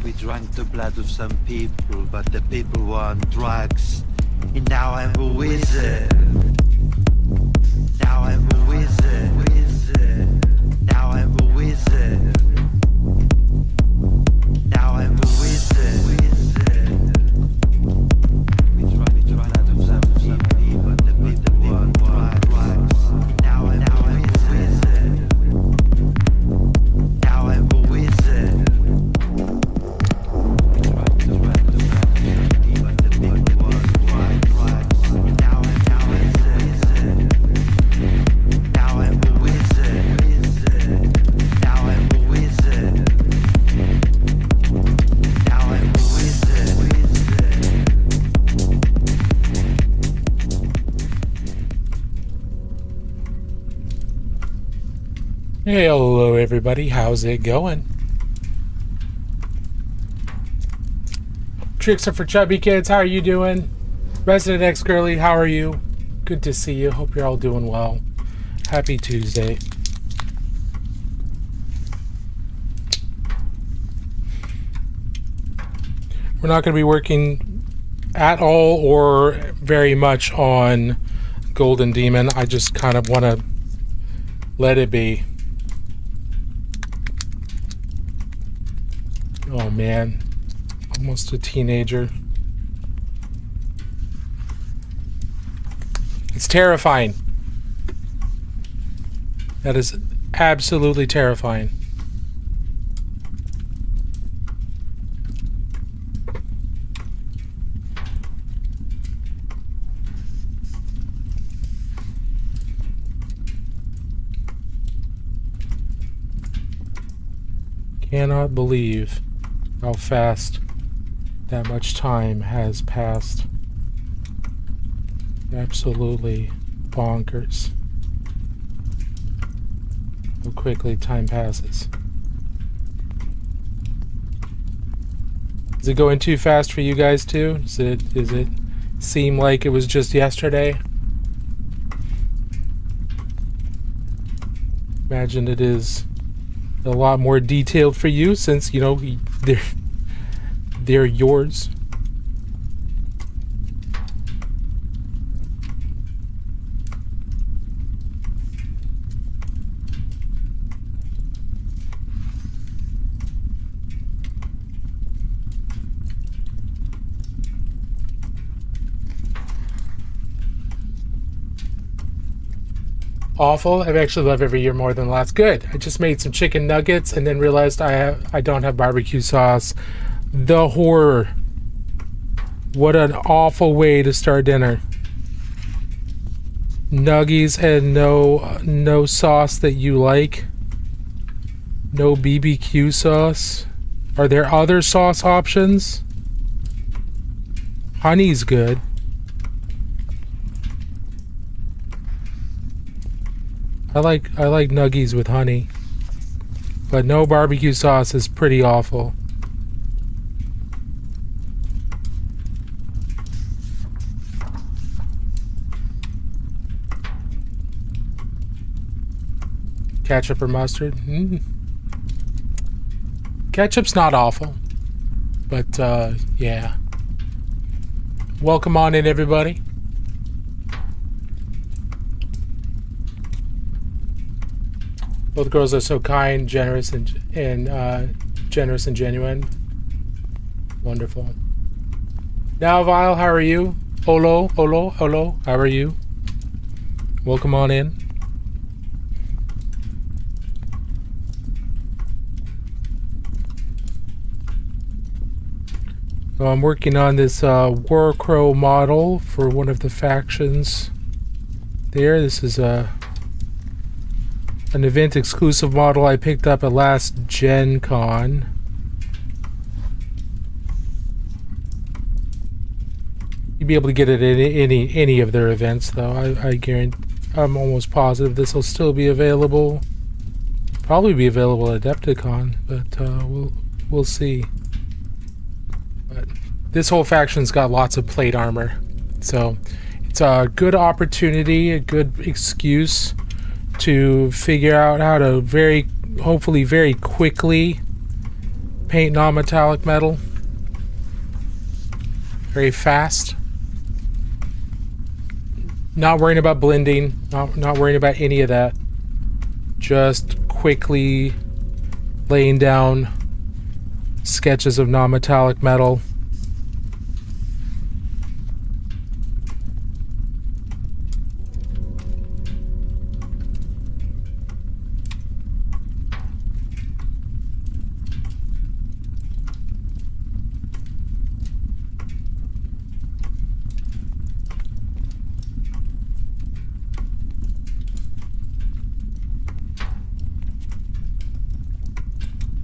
We drank the blood of some people, but the people were on drugs. And now I'm a wizard. Now I'm a wizard. Now I'm a wizard. Now I'm a wizard. We drank the blood of some people, but the people were on drugs. And now I'm a wizard. Now I'm a wizard. Hey, hello everybody, how's it going? Tricks are for chubby kids, how are you doing? Resident X Girly, how are you? Good to see you, hope you're all doing well. Happy Tuesday. We're not going to be working at all or very much on Golden Demon. I just kind of want to let it be. Oh man, almost a teenager. It's terrifying. That is absolutely terrifying. Cannot believe how fast that much time has passed. Absolutely bonkers. How quickly time passes. Is it going too fast for you guys too? Does it seem like it was just yesterday? Imagine it is a lot more detailed for you since, you know, they're yours. Awful. I've actually loved every year more than last. Good. I just made some chicken nuggets and then realized I don't have barbecue sauce. The horror. What an awful way to start dinner. Nuggies and no sauce that you like. No BBQ sauce. Are there other sauce options? Honey's good. I like nuggies with honey, but no barbecue sauce is pretty awful. Ketchup or mustard? Ketchup's not awful, but yeah. Welcome on in, everybody. Both girls are so kind, generous, and generous and genuine. Wonderful. Now, Vile, how are you? Olo, how are you? Welcome on in. So I'm working on this Warcrow model for one of the factions there. This is an event exclusive model I picked up at last Gen Con. You'd be able to get it at any of their events though. I guarantee, I'm almost positive this will still be available. Probably be available at Adepticon, but we'll see. But this whole faction's got lots of plate armor, so it's a good opportunity, a good excuse to figure out how to hopefully very quickly paint non-metallic metal. Very fast. Not worrying about blending, not worrying about any of that. Just quickly laying down sketches of non-metallic metal.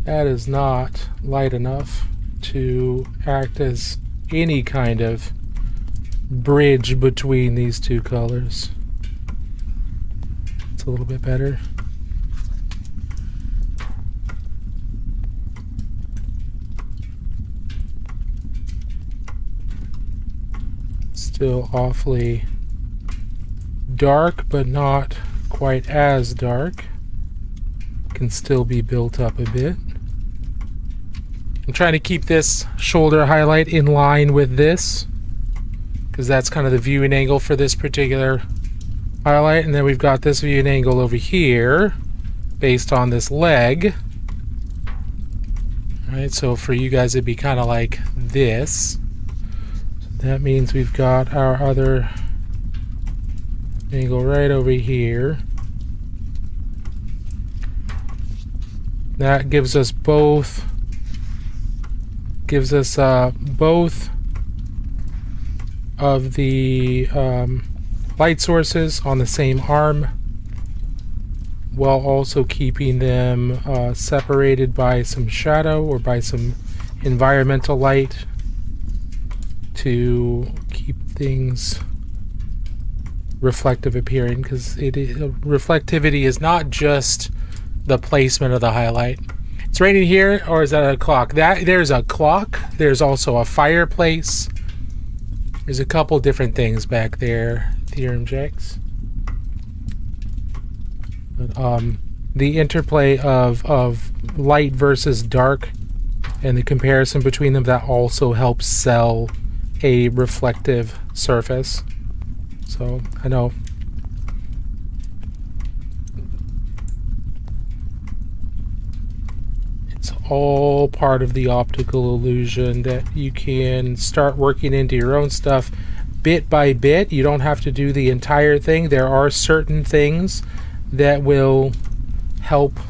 That is not light enough to act as any kind of bridge between these two colors. It's a little bit better. Still awfully dark, but not quite as dark. Can still be built up a bit. I'm trying to keep this shoulder highlight in line with this, because that's kind of the viewing angle for this particular highlight. And then we've got this viewing angle over here based on this leg. Alright, so for you guys it'd be kind of like this. So that means we've got our other angle right over here. That gives us both both of the light sources on the same arm, while also keeping them separated by some shadow or by some environmental light to keep things reflective appearing, because reflectivity is not just the placement of the highlight. It's raining here, or is that a clock? There's a clock. There's also a fireplace. There's a couple different things back there. Theorem Jax. But, the interplay of light versus dark and the comparison between them, that also helps sell a reflective surface. So I know all part of the optical illusion that you can start working into your own stuff bit by bit. You don't have to do the entire thing. There are certain things that will help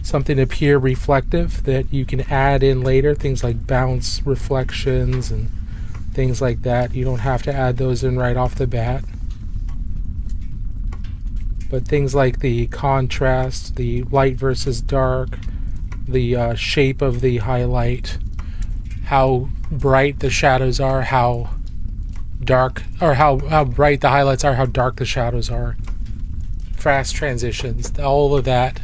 something appear reflective that you can add in later, things like bounce reflections and things like that. You don't have to add those in right off the bat. But things like the contrast, the light versus dark, the shape of the highlight, how bright the shadows are, how dark, or how bright the highlights are, how dark the shadows are, fast transitions, all of that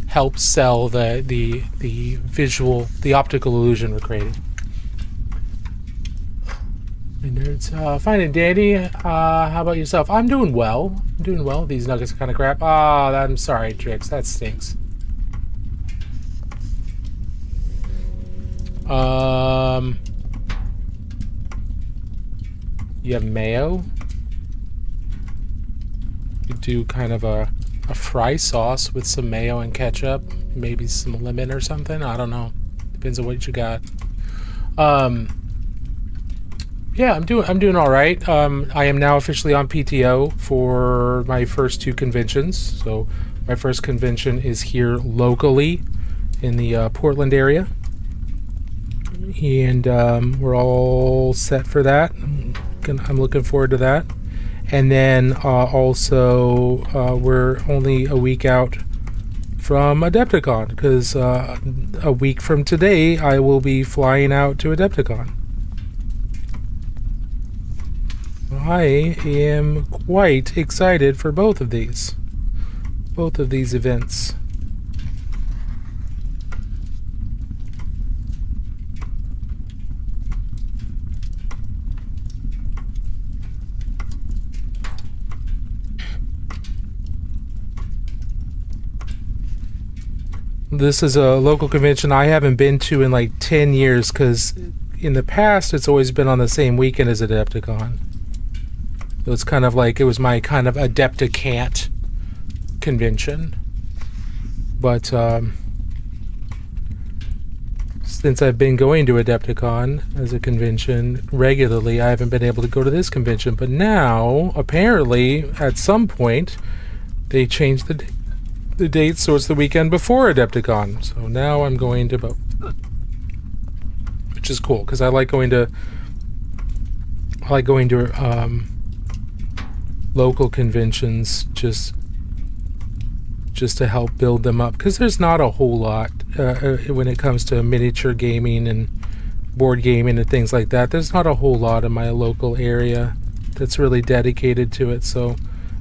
helps sell the visual, the optical illusion we're creating. Hey nerds, fine and dandy. How about yourself? I'm doing well. I'm doing well. These nuggets are kind of crap. I'm sorry, Drix. That stinks. You have mayo. You do kind of a fry sauce with some mayo and ketchup, maybe some lemon or something. I don't know. Depends on what you got. Yeah, I'm doing all right. I am now officially on PTO for my first two conventions. So my first convention is here locally in the Portland area. And we're all set for that. I'm looking forward to that. And then also we're only a week out from Adepticon, because a week from today I will be flying out to Adepticon. I am quite excited for both of these events. This is a local convention I haven't been to in like 10 years because in the past it's always been on the same weekend as Adepticon. So it's kind of like it was my kind of Adepticant convention. But since I've been going to Adepticon as a convention regularly, I haven't been able to go to this convention. But now, apparently, at some point, they changed the date so it's the weekend before Adepticon. So now I'm going to both, which is cool because I like going to local conventions just to help build them up, because there's not a whole lot when it comes to miniature gaming and board gaming and things like that. There's not a whole lot in my local area that's really dedicated to it. So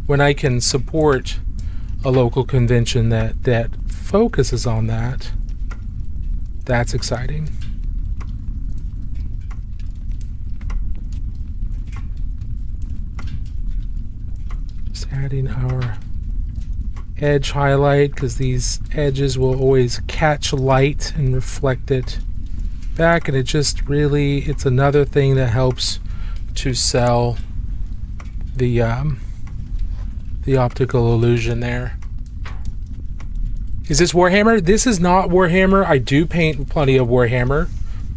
when I can support a local convention that focuses on that, that's exciting. Just adding our edge highlight, because these edges will always catch light and reflect it back, and it just really, it's another thing that helps to sell the optical illusion there. Is this Warhammer? This is not Warhammer. I do paint plenty of Warhammer.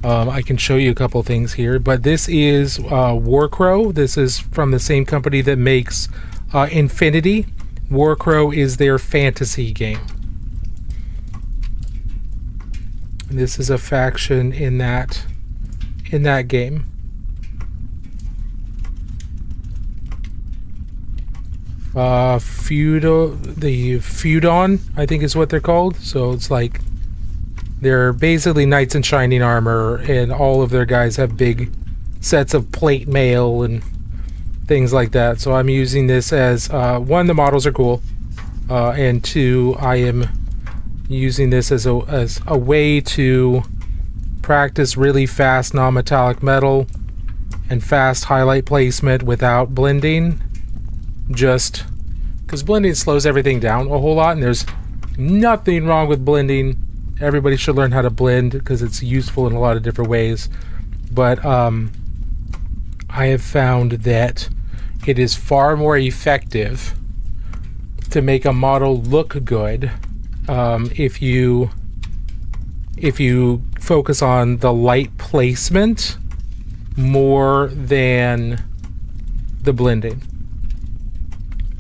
I can show you a couple things here, but this is Warcrow. This is from the same company that makes Infinity. Warcrow is their fantasy game. And this is a faction in that game. The Feudon, I think is what they're called. So it's like they're basically knights in shining armor, and all of their guys have big sets of plate mail and things like that. So I'm using this as one, the models are cool, and two, I am using this as a way to practice really fast non-metallic metal and fast highlight placement without blending, just because blending slows everything down a whole lot, and there's nothing wrong with blending. Everybody should learn how to blend because it's useful in a lot of different ways. But I have found that it is far more effective to make a model look good if you focus on the light placement more than the blending.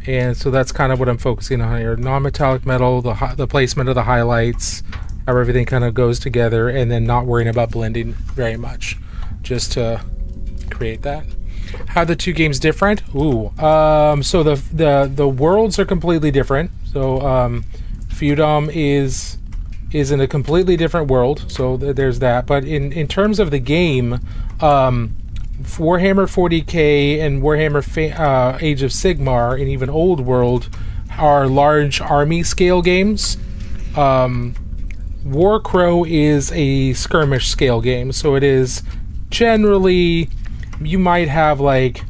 And so that's kind of what I'm focusing on here. Non-metallic metal, the placement of the highlights, how everything kind of goes together, and then not worrying about blending very much, just to create that. How are the two games different? So the worlds are completely different. So Feudum is in a completely different world. So there's that. But in terms of the game, Warhammer 40k and Warhammer Age of Sigmar and even Old World are large army scale games. Warcrow is a skirmish scale game, so it is generally, you might have like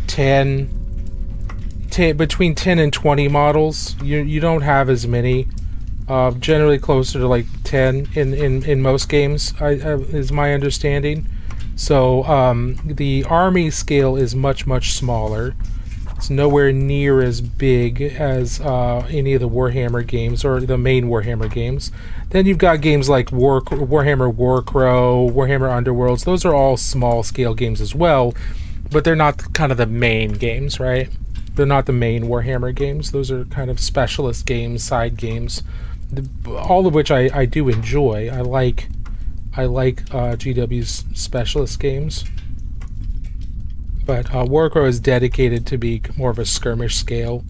between 10 and 20 models. You don't have as many. Generally closer to like 10 in most games, is my understanding. So the army scale is much smaller. It's nowhere near as big as any of the Warhammer games or the main Warhammer games. Then you've got games like Warhammer Warcrow, Warhammer Underworlds. Those are all small scale games as well, but they're not kind of the main games, right? They're not the main Warhammer games. Those are kind of specialist games, side games, all of which I do enjoy. I like GW's specialist games. But Warcrow is dedicated to be more of a skirmish scale.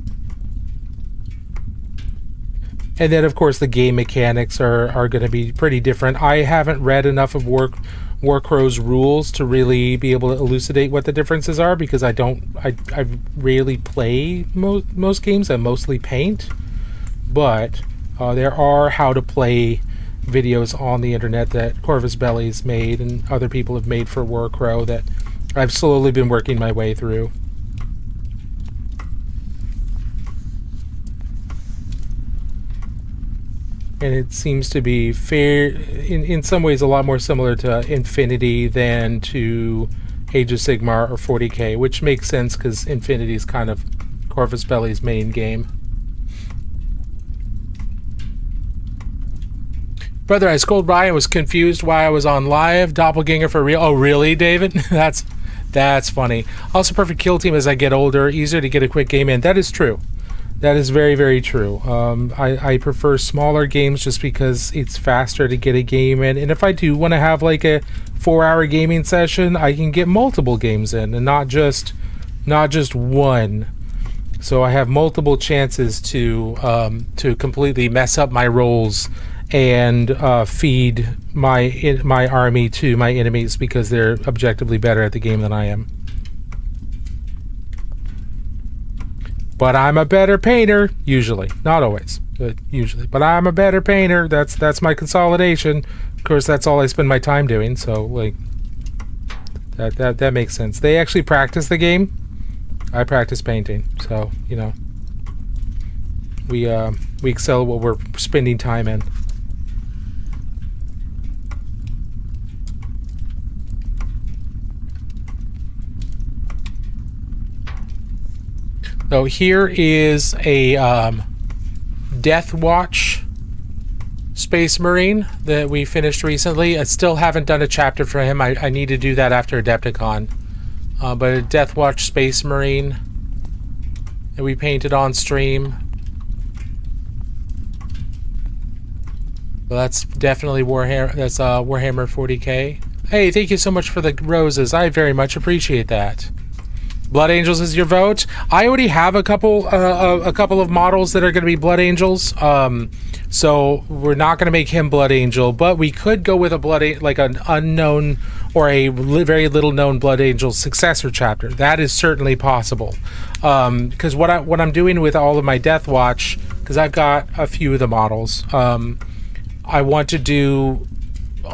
And then, of course, the game mechanics are going to be pretty different. I haven't read enough of Warcrow's rules to really be able to elucidate what the differences are, because I rarely play most games. I mostly paint. But there are how to play videos on the internet that Corvus Belli's made and other people have made for Warcrow that I've slowly been working my way through. and it seems to be fair in some ways a lot more similar to Infinity than to Age of Sigmar or 40k, which makes sense because Infinity is kind of Corvus Belli's main game. Brother, I scrolled by and was confused why I was on live. Doppelganger for real. Oh, really, David? That's funny. Also, perfect kill team as I get older. Easier to get a quick game in. That is true. That is very, very true. I prefer smaller games just because it's faster to get a game in. And if I do want to have like a 4-hour gaming session, I can get multiple games in and not just one. So I have multiple chances to completely mess up my rolls and feed my army to my enemies because they're objectively better at the game than I am. But I'm a better painter, usually. Not always, but usually. But I'm a better painter. That's my consolidation. Of course, that's all I spend my time doing. So like that makes sense. They actually practice the game. I practice painting. So you know, we excel at what we're spending time in. So here is a Death Watch Space Marine that we finished recently. I still haven't done a chapter for him. I need to do that after Adepticon. But a Death Watch Space Marine that we painted on stream. Well, that's definitely Warhammer. That's Warhammer 40k. Hey, thank you so much for the roses. I very much appreciate that. Blood Angels is your vote. I already have a couple of models that are going to be Blood Angels. So we're not going to make him Blood Angel, but we could go with like an unknown or a very little known Blood Angel successor chapter. That is certainly possible. Because what I'm doing with all of my Death Watch, because I've got a few of the models, I want to do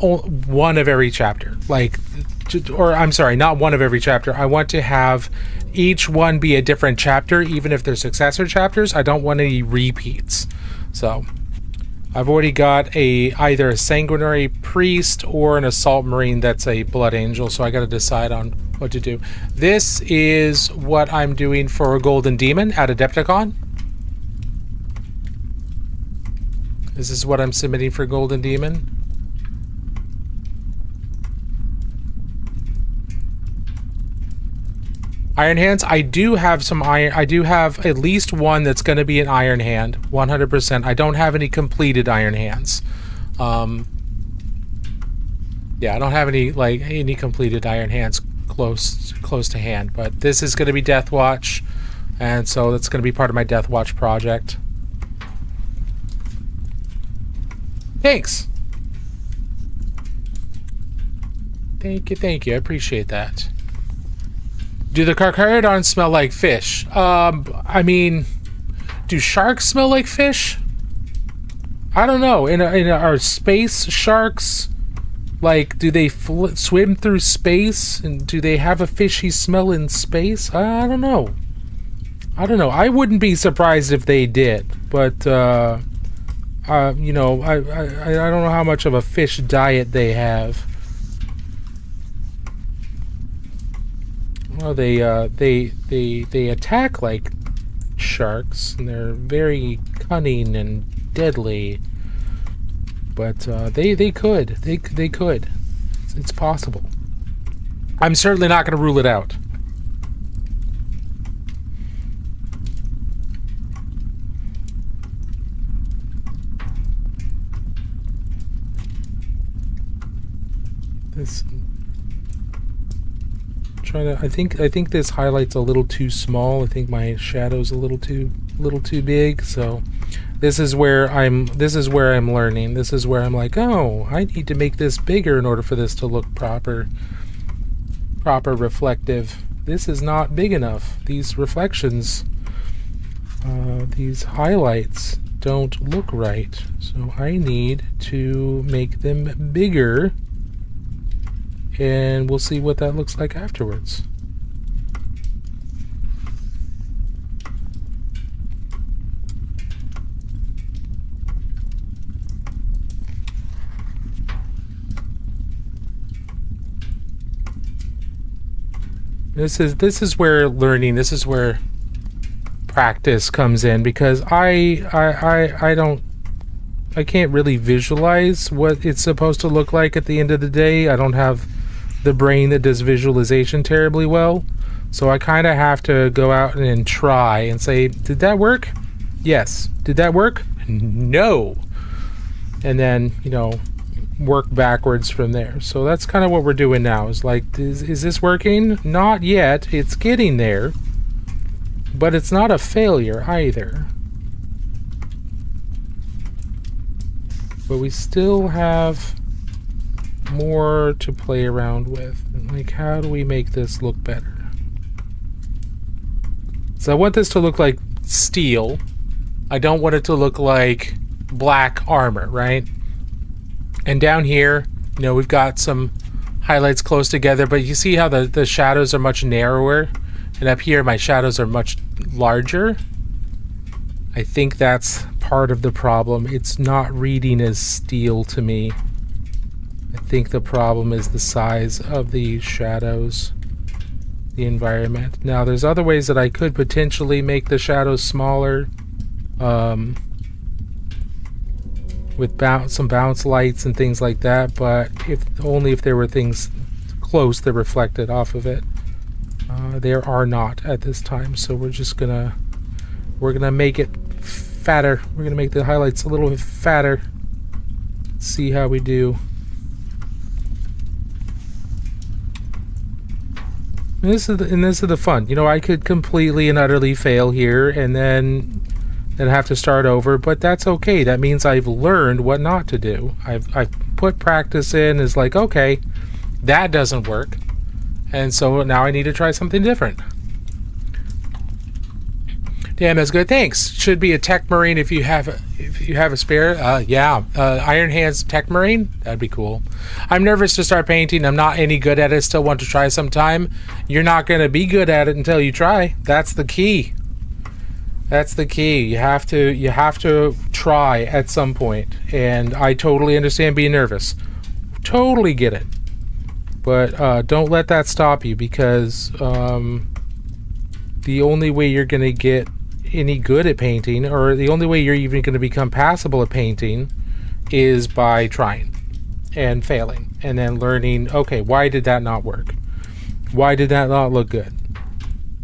one of every chapter. I'm sorry, not one of every chapter. I want to have each one be a different chapter, even if they're successor chapters. I don't want any repeats. So I've already got either a Sanguinary Priest or an Assault Marine that's a Blood Angel, so I got to decide on what to do. This is what I'm doing for Golden Demon at Adepticon. This is what I'm submitting for Golden Demon. Iron Hands, I do have some iron. I do have at least one that's going to be an Iron Hand, 100%. I don't have any completed Iron Hands. Yeah, I don't have any completed Iron Hands close to hand. But this is going to be Death Watch, and so that's going to be part of my Death Watch project. Thanks. Thank you. I appreciate that. Do the Carcharodons smell like fish? I mean, do sharks smell like fish? I don't know. Are space sharks, like, do they swim through space? And do they have a fishy smell in space? I don't know. I wouldn't be surprised if they did. But, you know, I don't know how much of a fish diet they have. Well, they attack like sharks, and they're very cunning and deadly. But they could. It's possible. I'm certainly not going to rule it out. I think this highlight's a little too small. I think my shadow's a little too big. So this is where I'm learning. This is where I'm like, oh, I need to make this bigger in order for this to look proper reflective. This is not big enough. These reflections, these highlights don't look right. So I need to make them bigger. And we'll see what that looks like afterwards. This is where learning, this is where practice comes in, because I can't really visualize what it's supposed to look like at the end of the day. I don't have the brain that does visualization terribly well. So I kind of have to go out and try and say, did that work? Yes. Did that work? No. And then, you know, work backwards from there. So that's kind of what we're doing now. Is like, is this working? Not yet. It's getting there. But it's not a failure either. But we still have more to play around with. Like, how do we make this look better? So I want this to look like steel. I don't want it to look like black armor, right? And down here, you know, we've got some highlights close together, but you see how the shadows are much narrower? And up here, my shadows are much larger. I think that's part of the problem. It's not reading as steel to me. I think the problem is the size of the shadows, the environment. Now, there's other ways that I could potentially make the shadows smaller, with some bounce lights and things like that, but only if there were things close that reflected off of it. There are not at this time, so we're gonna make it fatter. We're gonna make the highlights a little bit fatter. See how we do. And this is the fun. You know, I could completely and utterly fail here and then have to start over, but that's okay. That means I've learned what not to do. I've put practice in. Is like, okay, that doesn't work, and so now I need to try something different. Damn, that's good. Thanks. Should be a Tech Marine if you have a spare. Yeah, Iron Hands Tech Marine. That'd be cool. I'm nervous to start painting. I'm not any good at it. Still want to try sometime. You're not going to be good at it until you try. That's the key. That's the key. You have to try at some point. And I totally understand being nervous. Totally get it. But don't let that stop you, because the only way you're going to get any good at painting, or the only way you're even going to become passable at painting, is by trying and failing and then learning, okay, why did that not work? Why did that not look good?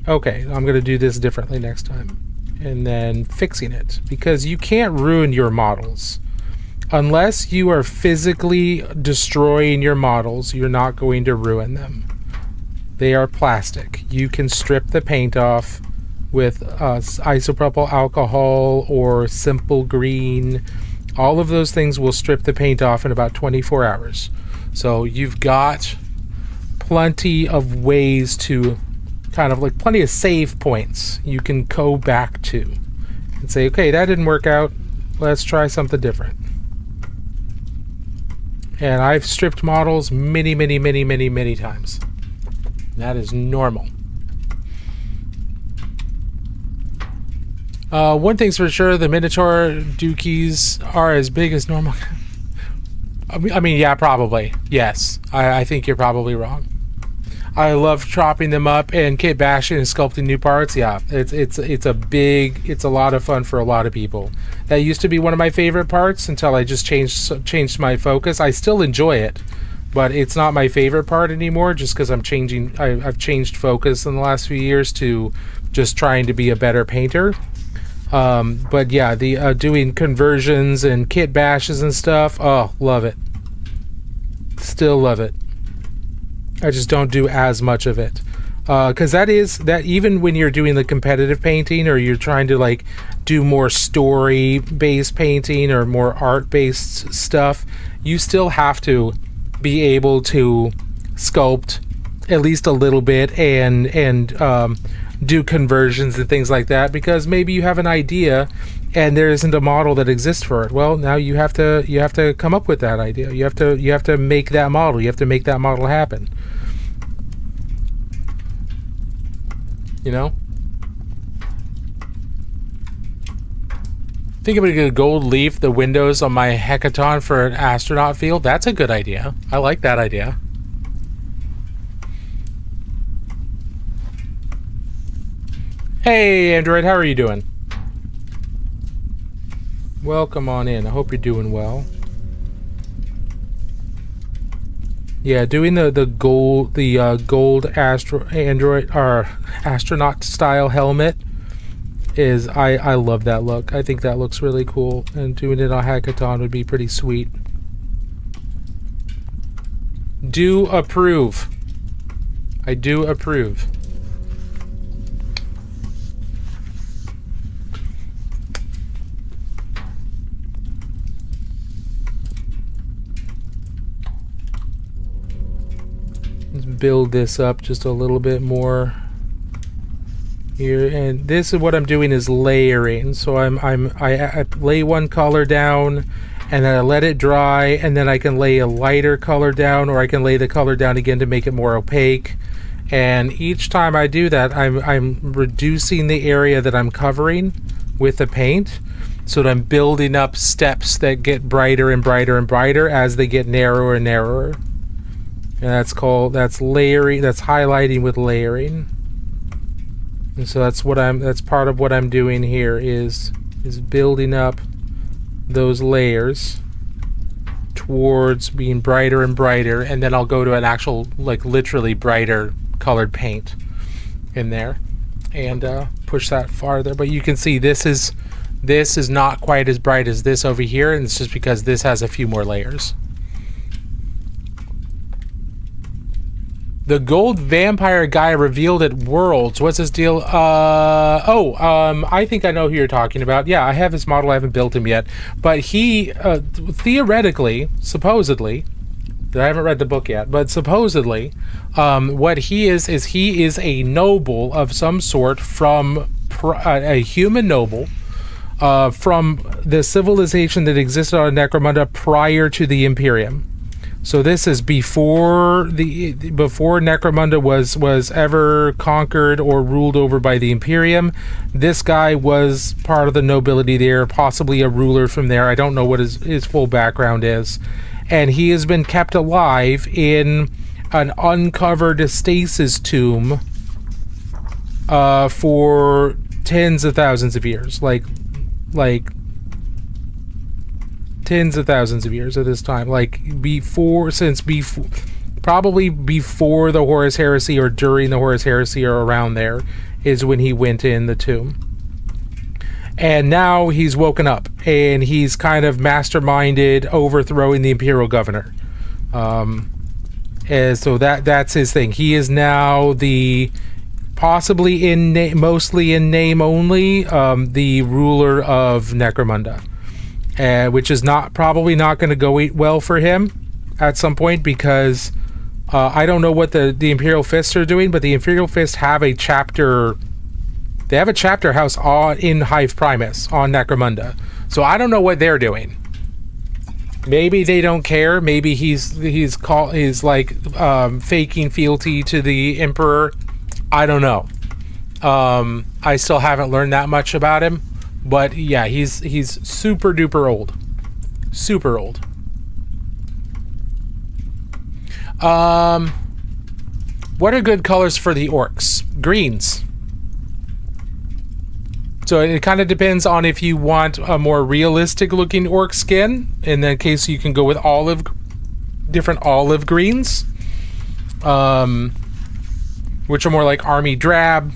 Okay, I'm going to do this differently next time. And then fixing it, because you can't ruin your models. Unless you are physically destroying your models, you're not going to ruin them. They are plastic. You can strip the paint off with isopropyl alcohol or simple green. All of those things will strip the paint off in about 24 hours. So you've got plenty of ways to kind of like plenty of save points you can go back to and say, okay, that didn't work out. Let's try something different. And I've stripped models many times. That is normal. One thing's for sure, the Minotaur Dookies are as big as normal. I mean, yeah, probably. Yes. I think you're probably wrong. I love chopping them up and kit bashing and sculpting new parts. Yeah, it's a lot of fun for a lot of people. That used to be one of my favorite parts until I just changed my focus. I still enjoy it, but it's not my favorite part anymore, just because I've changed focus in the last few years to just trying to be a better painter. But yeah, the doing conversions and kit bashes and stuff, oh, love it. Still love it. I just don't do as much of it, because that even when you're doing the competitive painting, or you're trying to like do more story based painting or more art based stuff, you still have to be able to sculpt at least a little bit and do conversions and things like that, because maybe you have an idea and there isn't a model that exists for it. Well, now you have to come up with that idea. You have to make that model. You have to make that model happen. You know? Think I'm gonna get a gold leaf the windows on my Hecaton for an astronaut field. That's a good idea. I like that idea. Hey, Android, how are you doing? Welcome on in. I hope you're doing well. Yeah, doing the gold android or astronaut style helmet is I love that look. I think that looks really cool, and doing it on Hackathon would be pretty sweet. Do approve. I do approve. Let's build this up just a little bit more here, and this is what I'm doing is layering. So I lay one color down, and then I let it dry, and then I can lay a lighter color down, or I can lay the color down again to make it more opaque. And each time I do that, I'm reducing the area that I'm covering with the paint, so that I'm building up steps that get brighter and brighter and brighter as they get narrower and narrower. And that's layering, that's highlighting with layering. And so that's part of what I'm doing here is building up those layers towards being brighter and brighter, and then I'll go to an actual, like, literally brighter colored paint in there and push that farther. But you can see this is not quite as bright as this over here, and it's just because this has a few more layers. The gold vampire guy revealed at Worlds. What's his deal? I think I know who you're talking about. Yeah, I have his model. I haven't built him yet. But he, theoretically, supposedly, I haven't read the book yet, but supposedly, what he is he is a noble of some sort from a human noble from the civilization that existed on Necromunda prior to the Imperium. So this is before Necromunda was ever conquered or ruled over by the Imperium. This guy was part of the nobility there, possibly a ruler from there. I don't know what his full background is. And he has been kept alive in an uncovered stasis tomb for tens of thousands of years. Like tens of thousands of years at this time, probably before the Horus Heresy or during the Horus Heresy or around there is when he went in the tomb. And now he's woken up and he's kind of masterminded overthrowing the Imperial Governor. And so that's his thing. He is now the, possibly mostly in name only, the ruler of Necromunda. Which is probably not going to go well for him at some point, because I don't know what the Imperial Fists are doing, but the Imperial Fists have a chapter. They have a chapter house in Hive Primus on Necromunda, so I don't know what they're doing. Maybe they don't care. Maybe he's faking fealty to the Emperor. I don't know. I still haven't learned that much about him. But yeah, he's super duper old. Super old. What are good colors for the orcs? Greens. So it kind of depends on if you want a more realistic looking orc skin. In that case, you can go with different olive greens. Which are more like army drab.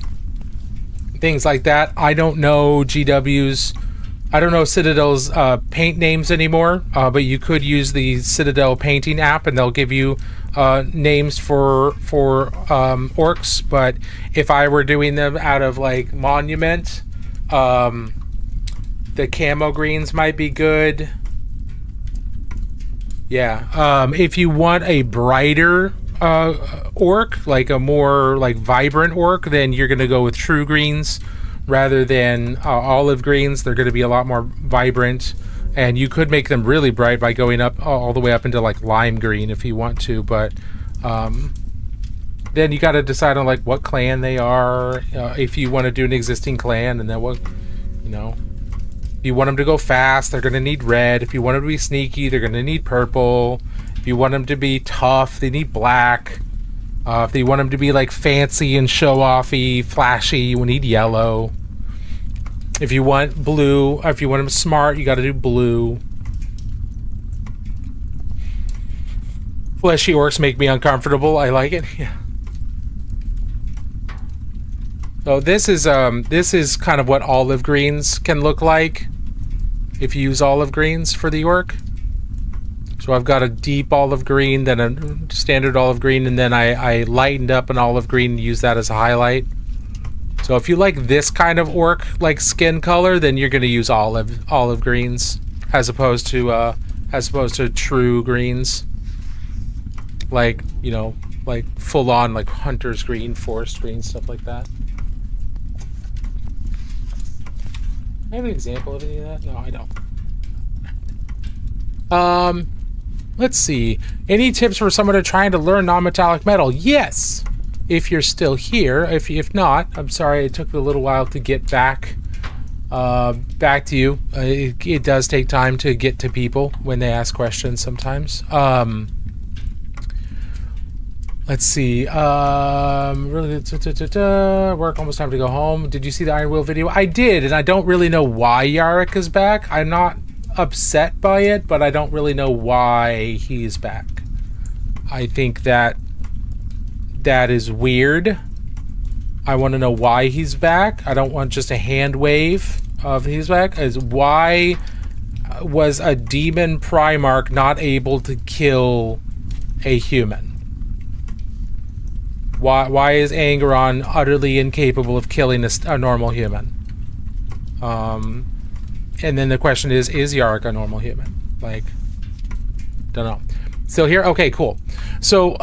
Things like that. I don't know I don't know Citadel's paint names anymore, but you could use the Citadel painting app and they'll give you names for orcs. But if I were doing them out of like Monument, the camo greens might be good. Yeah. If you want a brighter orc, like a more like vibrant orc, then you're going to go with true greens rather than olive greens. They're going to be a lot more vibrant, and you could make them really bright by going up all the way up into like lime green if you want to, but then you got to decide on like what clan they are, if you want to do an existing clan, and then what, if you want them to go fast, they're going to need red. If you want them to be sneaky, they're going to need purple. If you want them to be tough, they need black. If you want them to be like fancy and show-offy, flashy, you need yellow. If you want blue, or if you want them smart, you got to do blue. Fleshy orcs make me uncomfortable. I like it. Yeah. So this is kind of what olive greens can look like if you use olive greens for the orc. So I've got a deep olive green, then a standard olive green, and then I lightened up an olive green and use that as a highlight. So if you like this kind of orc like skin color, then you're going to use olive greens as opposed to true greens, like, you know, like full on like hunter's green, forest green, stuff like that. I have an example of any of that? No, I don't. Let's see. Any tips for someone trying to learn non-metallic metal? Yes, if you're still here. If not, I'm sorry it took a little while to get back to you. It does take time to get to people when they ask questions sometimes. Let's see. Work, almost time to go home. Did you see the Iron Will video? I did, and I don't really know why Yarrick is back. I'm not upset by it, but I don't really know why he's back. I think that is weird. I want to know why he's back. I don't want just a hand wave of he's back. As why was a demon Primarch not able to kill a human? Why is Angeron utterly incapable of killing a normal human? And then the question is Yarrick a normal human? Like, don't know. Still here? Okay, cool. So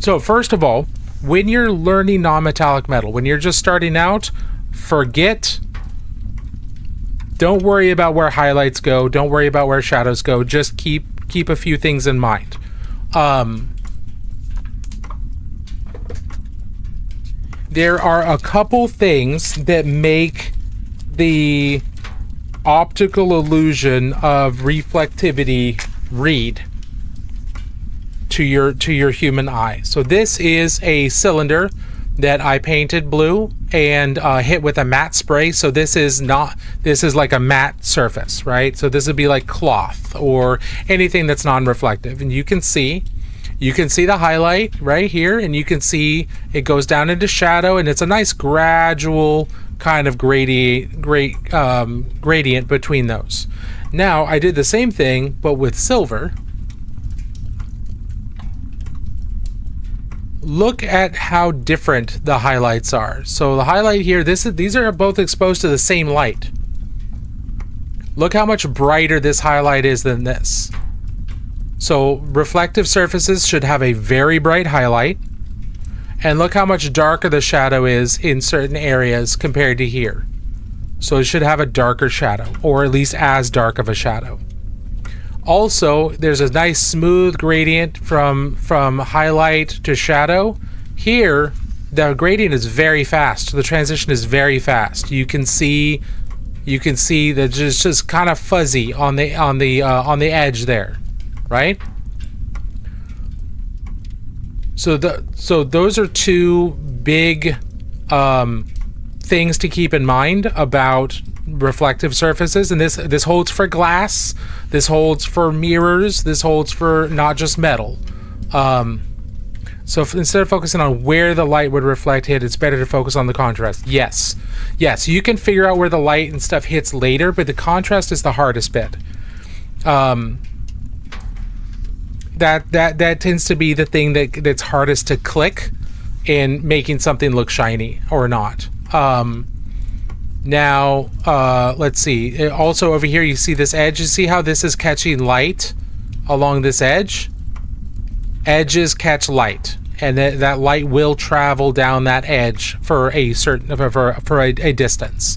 so first of all, when you're learning non-metallic metal, when you're just starting out, don't worry about where highlights go, don't worry about where shadows go, just keep a few things in mind. There are a couple things that make the optical illusion of reflectivity read to your human eye. So this is a cylinder that I painted blue and hit with a matte spray. So this is like a matte surface, right? So this would be like cloth or anything that's non-reflective, and you can see the highlight right here, and you can see it goes down into shadow, and it's a nice gradual kind of gradient between those. Now I did the same thing but with silver. Look at how different the highlights are. So the highlight here, these are both exposed to the same light. Look how much brighter this highlight is than this. So reflective surfaces should have a very bright highlight, and look how much darker the shadow is in certain areas compared to here. So it should have a darker shadow, or at least as dark of a shadow. Also, there's a nice smooth gradient from highlight to shadow. Here, the gradient is very fast. The transition is very fast. You can see that it's just kind of fuzzy on the edge there, right? So those are two big things to keep in mind about reflective surfaces, and this holds for glass, this holds for mirrors, this holds for not just metal. So instead of focusing on where the light would reflect hit, it's better to focus on the contrast. Yes, you can figure out where the light and stuff hits later, but the contrast is the hardest bit. That tends to be the thing that's hardest to click in making something look shiny or not. Now, let's see. Also over here, you see this edge. You see how this is catching light along this edge? Edges catch light, and that light will travel down that edge for a certain for a distance.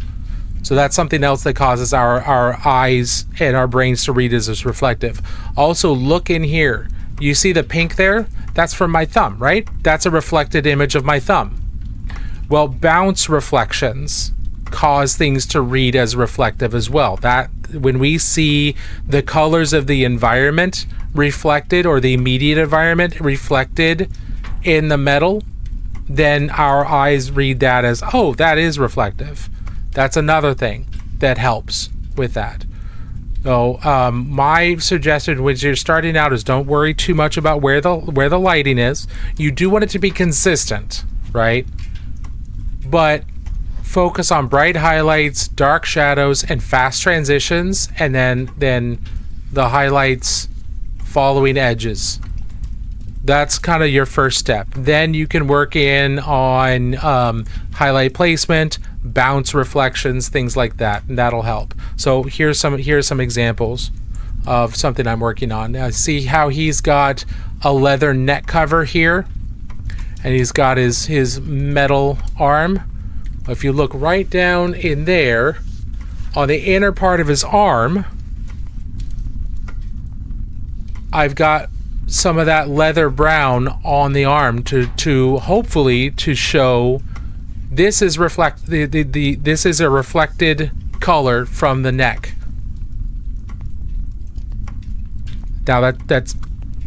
So that's something else that causes our eyes and our brains to read as reflective. Also, look in here. You see the pink there? That's from my thumb, right? That's a reflected image of my thumb. Well, bounce reflections cause things to read as reflective as well. That when we see the colors of the environment reflected, or the immediate environment reflected in the metal, then our eyes read that as, oh, that is reflective. That's another thing that helps with that. So my suggestion when you're starting out is don't worry too much about where the lighting is. You do want it to be consistent, right? But focus on bright highlights, dark shadows, and fast transitions, and then the highlights following edges. That's kind of your first step. Then you can work in on highlight placement, bounce reflections, things like that, and that'll help. So here's some examples of something I'm working on. Now see how he's got a leather neck cover here, and he's got his metal arm. If you look right down in there, on the inner part of his arm, I've got some of that leather brown on the arm to hopefully to show this is this is a reflected color from the neck. Now that's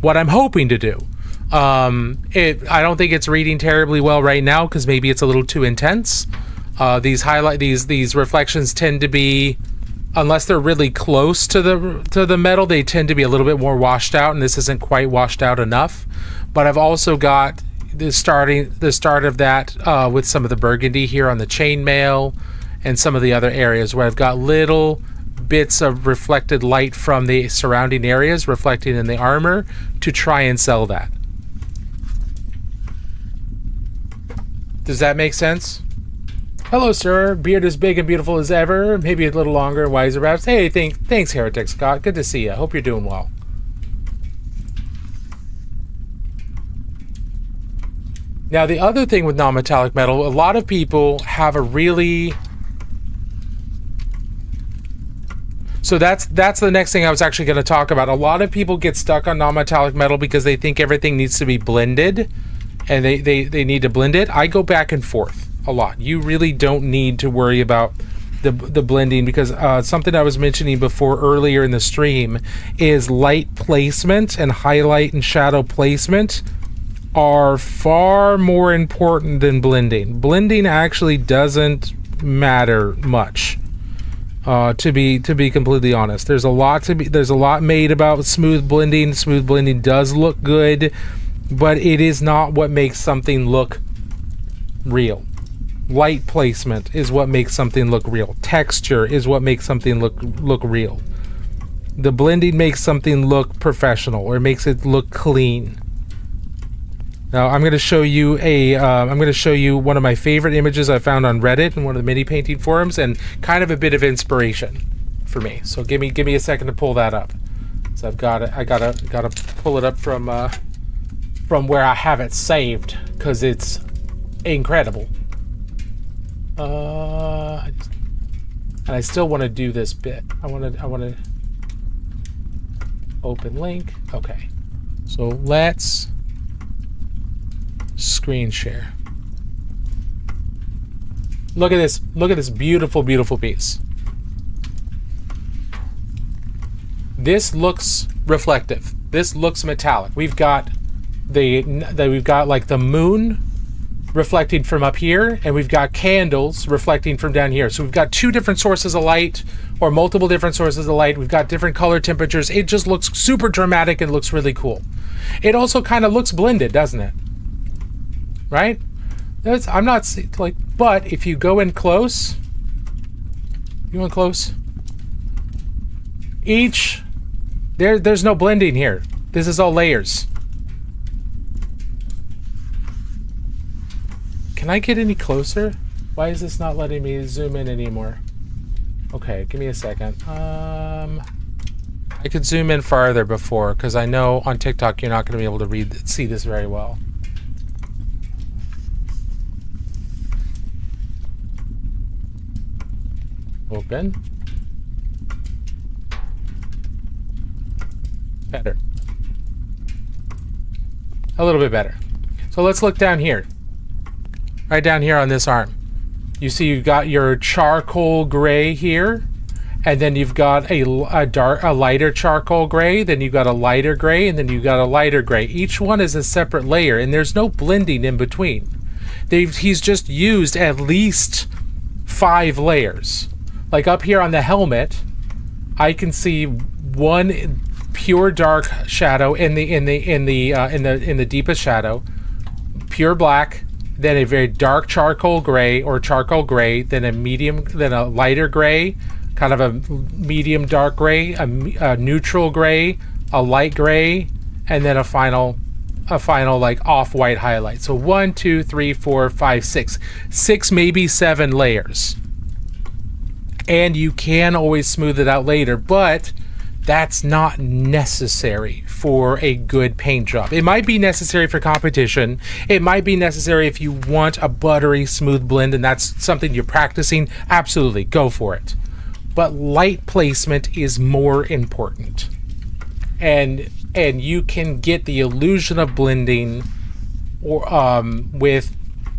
what I'm hoping to do. I don't think it's reading terribly well right now because maybe it's a little too intense. These reflections tend to be, unless they're really close to the metal, they tend to be a little bit more washed out, and this isn't quite washed out enough. But I've also got the start of that with some of the burgundy here on the chainmail and some of the other areas where I've got little bits of reflected light from the surrounding areas reflecting in the armor to try and sell that. Does that make sense? Hello, sir. Beard as big and beautiful as ever. Maybe a little longer and wiser, perhaps. Hey, thanks, Heretic Scott. Good to see you. Hope you're doing well. Now, the other thing with non-metallic metal, a lot of people have a really... So that's the next thing I was actually going to talk about. A lot of people get stuck on non-metallic metal because they think everything needs to be blended, and they need to blend it. I go back and forth a lot. You really don't need to worry about the blending because something I was mentioning before earlier in the stream is light placement and highlight and shadow placement are far more important than blending. Blending actually doesn't matter much. To be completely honest, there's a lot made about smooth blending. Smooth blending does look good, but it is not what makes something look real. Light placement is what makes something look real. Texture is what makes something look real. The blending makes something look professional or makes it look clean. Now I'm going to show you one of my favorite images I found on Reddit and one of the mini painting forums, and kind of a bit of inspiration for me. So give me a second to pull that up. So I gotta pull it up from where I have it saved because it's incredible. And I still want to do this bit. I want to open link. Okay, so let's screen share. Look at this. Look at this beautiful, beautiful piece. This looks reflective. This looks metallic. We've got like the moon reflecting from up here, and we've got candles reflecting from down here. So we've got two different sources of light, or multiple different sources of light. We've got different color temperatures. It just looks super dramatic and looks really cool. It also kind of looks blended, doesn't it? Right? I'm not like, but if you go in close, there's no blending here. This is all layers. Can I get any closer? Why is this not letting me zoom in anymore? Okay, give me a second. I could zoom in farther before, because I know on TikTok you're not going to be able to see this very well. Open. Better. A little bit better. So let's look down here. Right down here on this arm. You see you've got your charcoal gray here, and then you've got a lighter charcoal gray, then you've got a lighter gray, and then you've got a lighter gray. Each one is a separate layer, and there's no blending in between. He's just used at least 5 layers. Like up here on the helmet, I can see one pure dark shadow in the deepest shadow, pure black, then a very dark charcoal gray or charcoal gray, then a lighter gray, kind of a medium dark gray, a neutral gray, a light gray, and then a final like off-white highlight. So 1, 2, 3, 4, 5, 6, maybe 7 layers. And you can always smooth it out later, but that's not necessary for a good paint job. It might be necessary for competition. It might be necessary if you want a buttery smooth blend and that's something you're practicing. Absolutely, go for it. But light placement is more important. And you can get the illusion of blending or with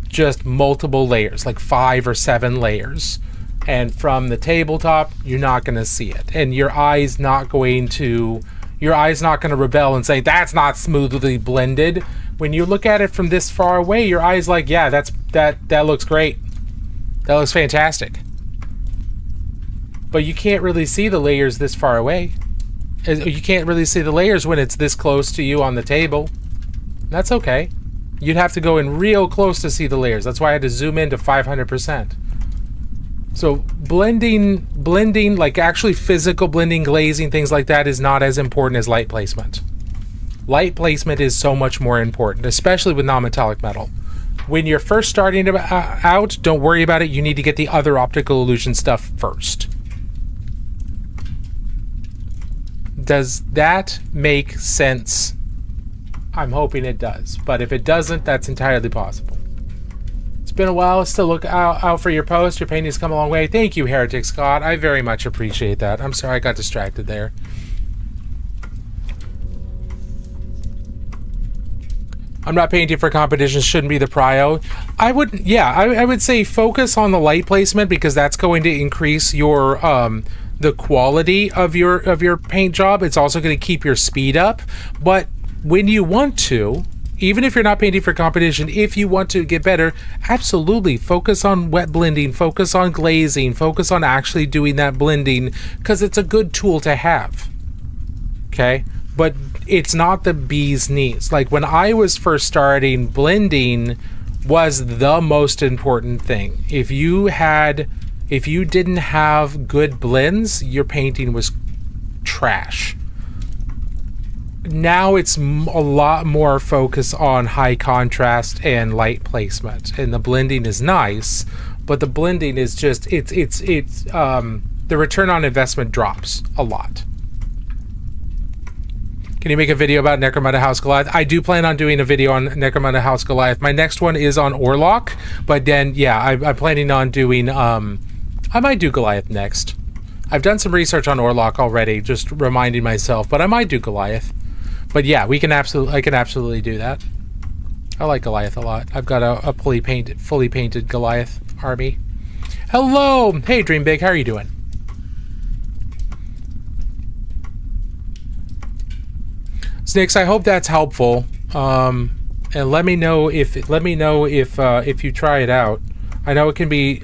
just multiple layers, like 5 or 7 layers. And from the tabletop, you're not going to see it, and your eyes not going to rebel and say that's not smoothly blended. When you look at it from this far away, your eyes like, yeah, that looks great, that looks fantastic. But you can't really see the layers this far away. You can't really see the layers when it's this close to you on the table. That's okay. You'd have to go in real close to see the layers. That's why I had to zoom in to 500%. So blending, like actually physical blending, glazing, things like that is not as important as light placement. Light placement is so much more important, especially with non-metallic metal. When you're first starting out, don't worry about it. You need to get the other optical illusion stuff first. Does that make sense? I'm hoping it does, but if it doesn't, that's entirely possible. It's been a while. Still look out for your post. Your painting's come a long way. Thank you, Heretic Scott. I very much appreciate that. I'm sorry I got distracted there. I'm not painting for competition. Shouldn't be the prio. I would say focus on the light placement because that's going to increase your the quality of your paint job. It's also going to keep your speed up. But when you want to, even if you're not painting for competition, if you want to get better, absolutely focus on wet blending, focus on glazing, focus on actually doing that blending because it's a good tool to have. Okay? But it's not the bee's knees. Like when I was first starting, blending was the most important thing. If you didn't have good blends, your painting was trash. Now it's a lot more focus on high contrast and light placement, and the blending is nice, but the blending is just the return on investment drops a lot. Can you make a video about Necromunda House Goliath? I do plan on doing a video on Necromunda House Goliath. My next one is on Orlok, but then yeah, I'm planning on doing I might do Goliath next. I've done some research on Orlok already, just reminding myself, but I might do Goliath. But yeah, I can absolutely do that. I like Goliath a lot. I've got a fully painted Goliath army. Hello! Hey, Dream Big, how are you doing? Snix, I hope that's helpful. And let me know if you try it out. I know it can be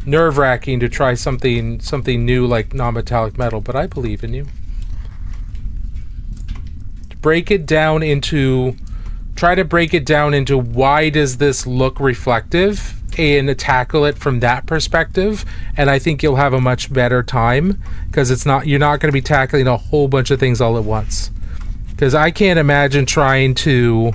nerve-wracking to try something new like non-metallic metal, but I believe in you. Try to break it down into why does this look reflective and tackle it from that perspective, and I think you'll have a much better time because you're not going to be tackling a whole bunch of things all at once. Because I can't imagine trying to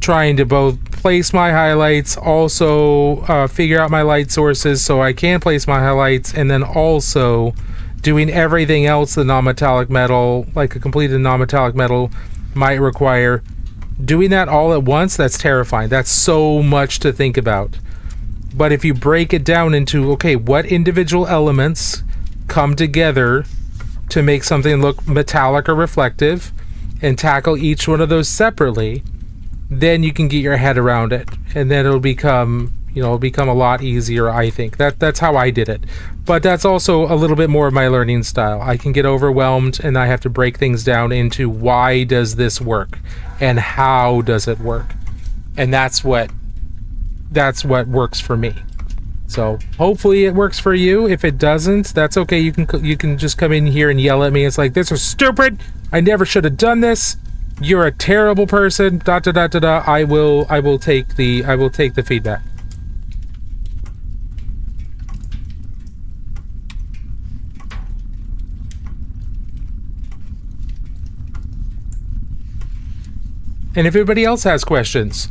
both place my highlights, also figure out my light sources so I can place my highlights, and then also doing everything else the non-metallic metal, like a completed non-metallic metal might require. Doing that all at once, that's terrifying. That's so much to think about. But if you break it down into, okay, what individual elements come together to make something look metallic or reflective, and tackle each one of those separately, then you can get your head around it. And then it'll become, You know, it'll become a lot easier, I think. That's how I did it. But that's also a little bit more of my learning style. I can get overwhelmed and I have to break things down into why does this work and how does it work. And that's what works for me. So hopefully it works for you. If it doesn't, that's okay. You can just come in here and yell at me. It's like, this is stupid. I never should have done this. You're a terrible person. Da da da da da. I will take the feedback. And if anybody else has questions,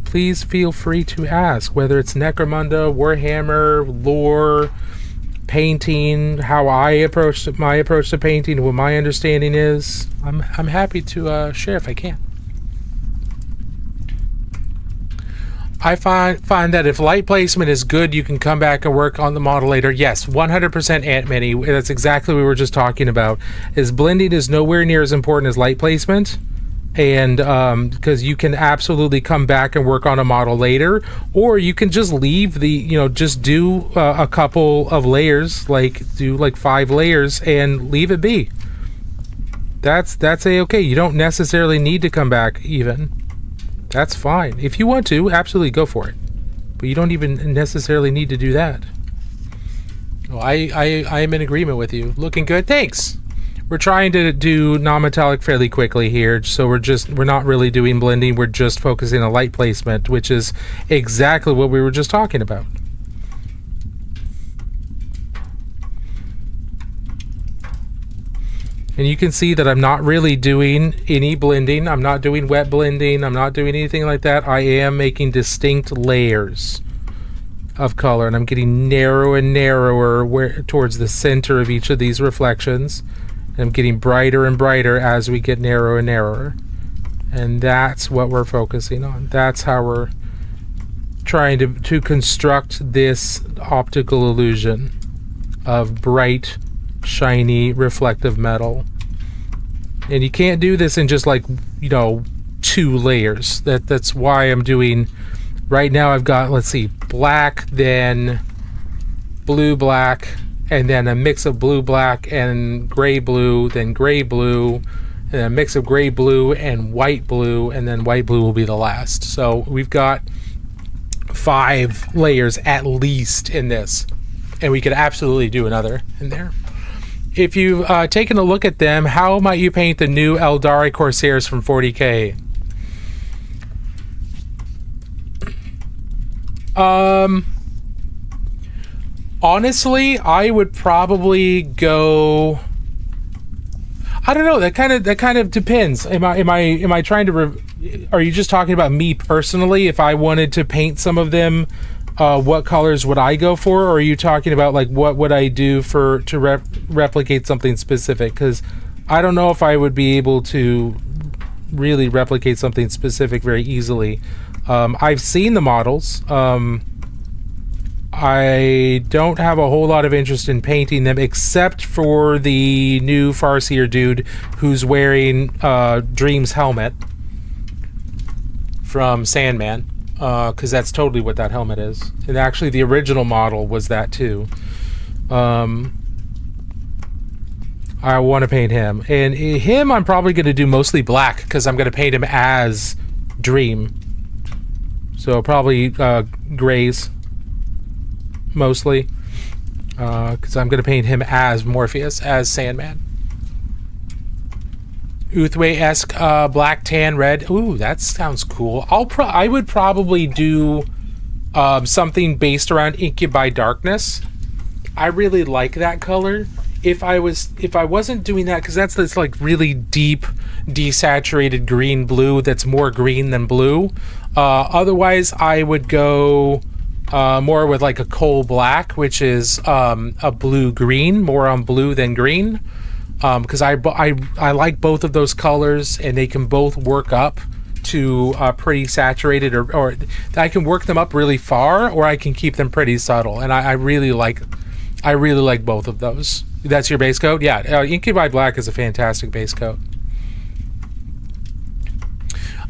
please feel free to ask, whether it's Necromunda, Warhammer, lore, painting, how I approach to painting, what my understanding is. I'm happy to share if I can. I find that if light placement is good, you can come back and work on the model later. Yes, 100% Ant-Mini. That's exactly what we were just talking about. Is blending is nowhere near as important as light placement. And because you can absolutely come back and work on a model later, or you can just leave just do a couple of layers, do 5 layers and leave it be. That's okay. You don't necessarily need to come back even. That's fine. If you want to, absolutely go for it. But you don't even necessarily need to do that. Well, I am in agreement with you. Looking good. Thanks. We're trying to do non-metallic fairly quickly here, so we're not really doing blending, we're just focusing on light placement, which is exactly what we were just talking about. And you can see that I'm not really doing any blending, I'm not doing wet blending, I'm not doing anything like that. I am making distinct layers of color, and I'm getting narrower and narrower towards the center of each of these reflections. I'm getting brighter and brighter as we get narrower and narrower. And that's what we're focusing on. That's how we're trying to construct this optical illusion of bright, shiny, reflective metal. And you can't do this in just 2 layers. That's why I'm doing... Right now I've got, let's see, black, then blue, black, and then a mix of blue, black, and gray, blue, then gray, blue, and a mix of gray, blue, and white, blue, and then white, blue will be the last. So we've got 5 layers at least in this, and we could absolutely do another in there. If you've taken a look at them, how might you paint the new Eldari Corsairs from 40K? Honestly, I would probably go... I don't know. That kind of depends. Am I trying to? Are you just talking about me personally? If I wanted to paint some of them, what colors would I go for? Or are you talking about what would I do to replicate something specific? Because I don't know if I would be able to really replicate something specific very easily. I've seen the models. I don't have a whole lot of interest in painting them, except for the new Farseer dude who's wearing Dream's helmet from Sandman, because that's totally what that helmet is. And actually the original model was that too. I want to paint him. And him I'm probably going to do mostly black, because I'm going to paint him as Dream. So probably grays. Mostly, because I'm going to paint him as Morpheus, as Sandman. Uthway-esque black, tan, red. Ooh, that sounds cool. I would probably do something based around Incubi Darkness. I really like that color. If I wasn't doing that, because that's this really deep, desaturated green blue that's more green than blue. Otherwise, I would go more with a coal black, which is a blue green, more on blue than green, because I like both of those colors, and they can both work up to pretty saturated, or I can work them up really far, or I can keep them pretty subtle, and I really like both of those. That's your base coat? Yeah, Incubi Black is a fantastic base coat.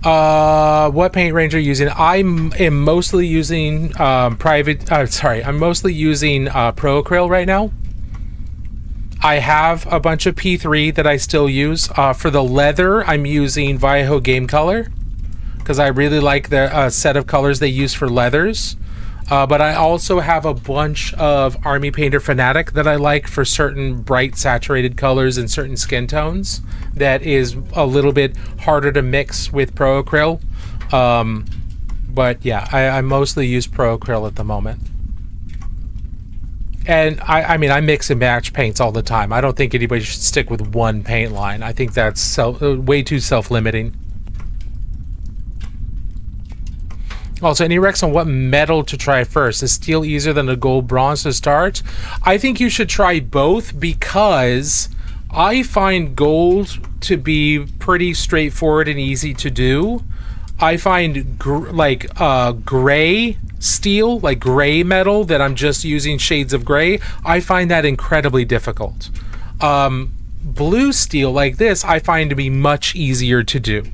What paint range are you using? I am mostly using I'm mostly using Pro Acryl right now. I have a bunch of P3 that I still use. For the leather, I'm using Vallejo Game Color because I really like the set of colors they use for leathers. But I also have a bunch of Army Painter Fanatic that I like for certain bright saturated colors and certain skin tones that is a little bit harder to mix with Pro Acryl. But yeah, I mostly use Pro Acryl at the moment. And I mean, I mix and match paints all the time. I don't think anybody should stick with one paint line. I think that's way too self-limiting. Also, any recs on what metal to try first? Is steel easier than a gold bronze to start? I think you should try both because I find gold to be pretty straightforward and easy to do. I find gray steel, like gray metal that I'm just using shades of gray, I find that incredibly difficult. Blue steel like this I find to be much easier to do.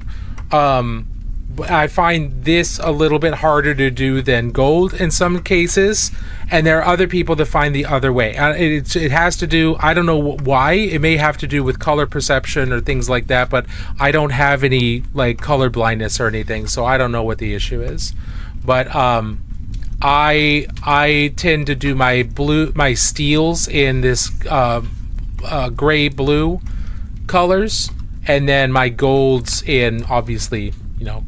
I find this a little bit harder to do than gold in some cases, and there are other people that find the other way. It has to do, I don't know why, it may have to do with color perception or things like that, but I don't have any like color blindness or anything, so I don't know what the issue is. But I tend to do my steels in this gray blue colors, and then my golds in obviously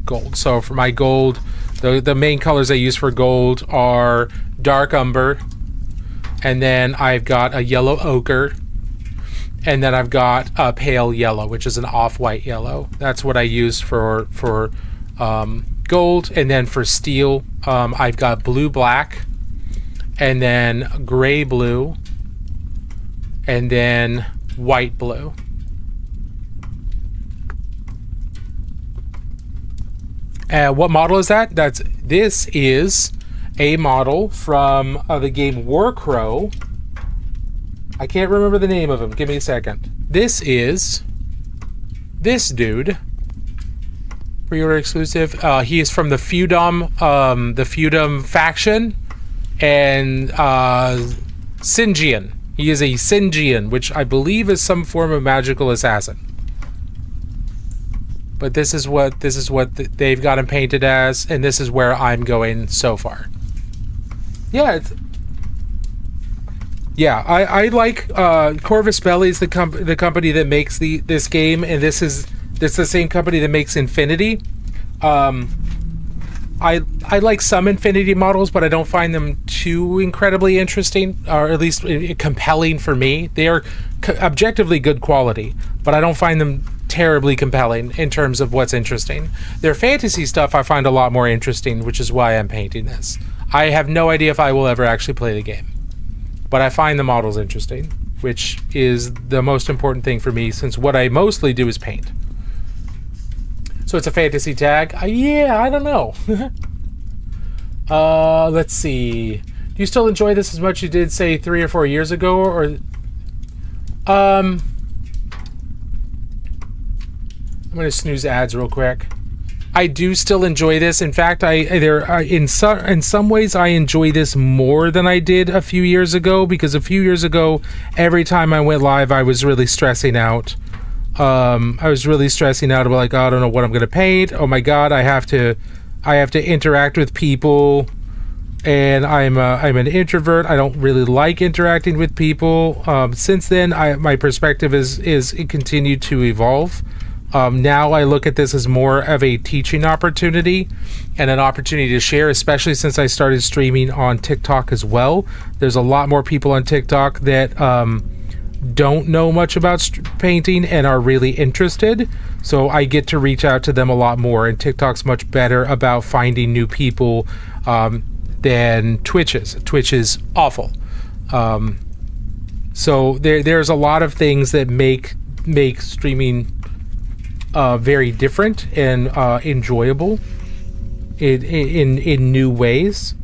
gold. So for my gold, the main colors I use for gold are dark umber, and then I've got a yellow ochre, and then I've got a pale yellow, which is an off-white yellow. That's what I use for gold. And then for steel, I've got blue black, and then gray blue, and then white blue. What model is that? This is a model from the game Warcrow. I can't remember the name of him. Give me a second. This is this dude. Pre-order exclusive. He is from the Feudum faction, and Singian. He is a Singian, which I believe is some form of magical assassin. But this is what they've got him painted as, and this is where I'm going so far. Yeah, I like Corvus Belli is the company that makes this game, and it's the same company that makes Infinity. I like some Infinity models, but I don't find them too incredibly interesting, or at least compelling for me. They are objectively good quality, but I don't find them terribly compelling in terms of what's interesting. Their fantasy stuff I find a lot more interesting, which is why I'm painting this. I have no idea if I will ever actually play the game, but I find the models interesting, which is the most important thing for me, since what I mostly do is paint. So it's a fantasy tag. Yeah, I don't know. Let's see. Do you still enjoy this as much as you did, say, 3 or 4 years ago, or I'm gonna snooze ads real quick. I do still enjoy this. In fact, in some ways I enjoy this more than I did a few years ago, because a few years ago, every time I went live, I was really stressing out. I was really stressing out about, like, oh, I don't know what I'm gonna paint. Oh my God, I have to interact with people, and I'm an introvert. I don't really like interacting with people. Since then, my perspective is continued to evolve. Now I look at this as more of a teaching opportunity and an opportunity to share, especially since I started streaming on TikTok as well. There's a lot more people on TikTok that don't know much about painting and are really interested. So I get to reach out to them a lot more, and TikTok's much better about finding new people than Twitch is. Twitch is awful. So there's a lot of things that make streaming very different and enjoyable in new ways.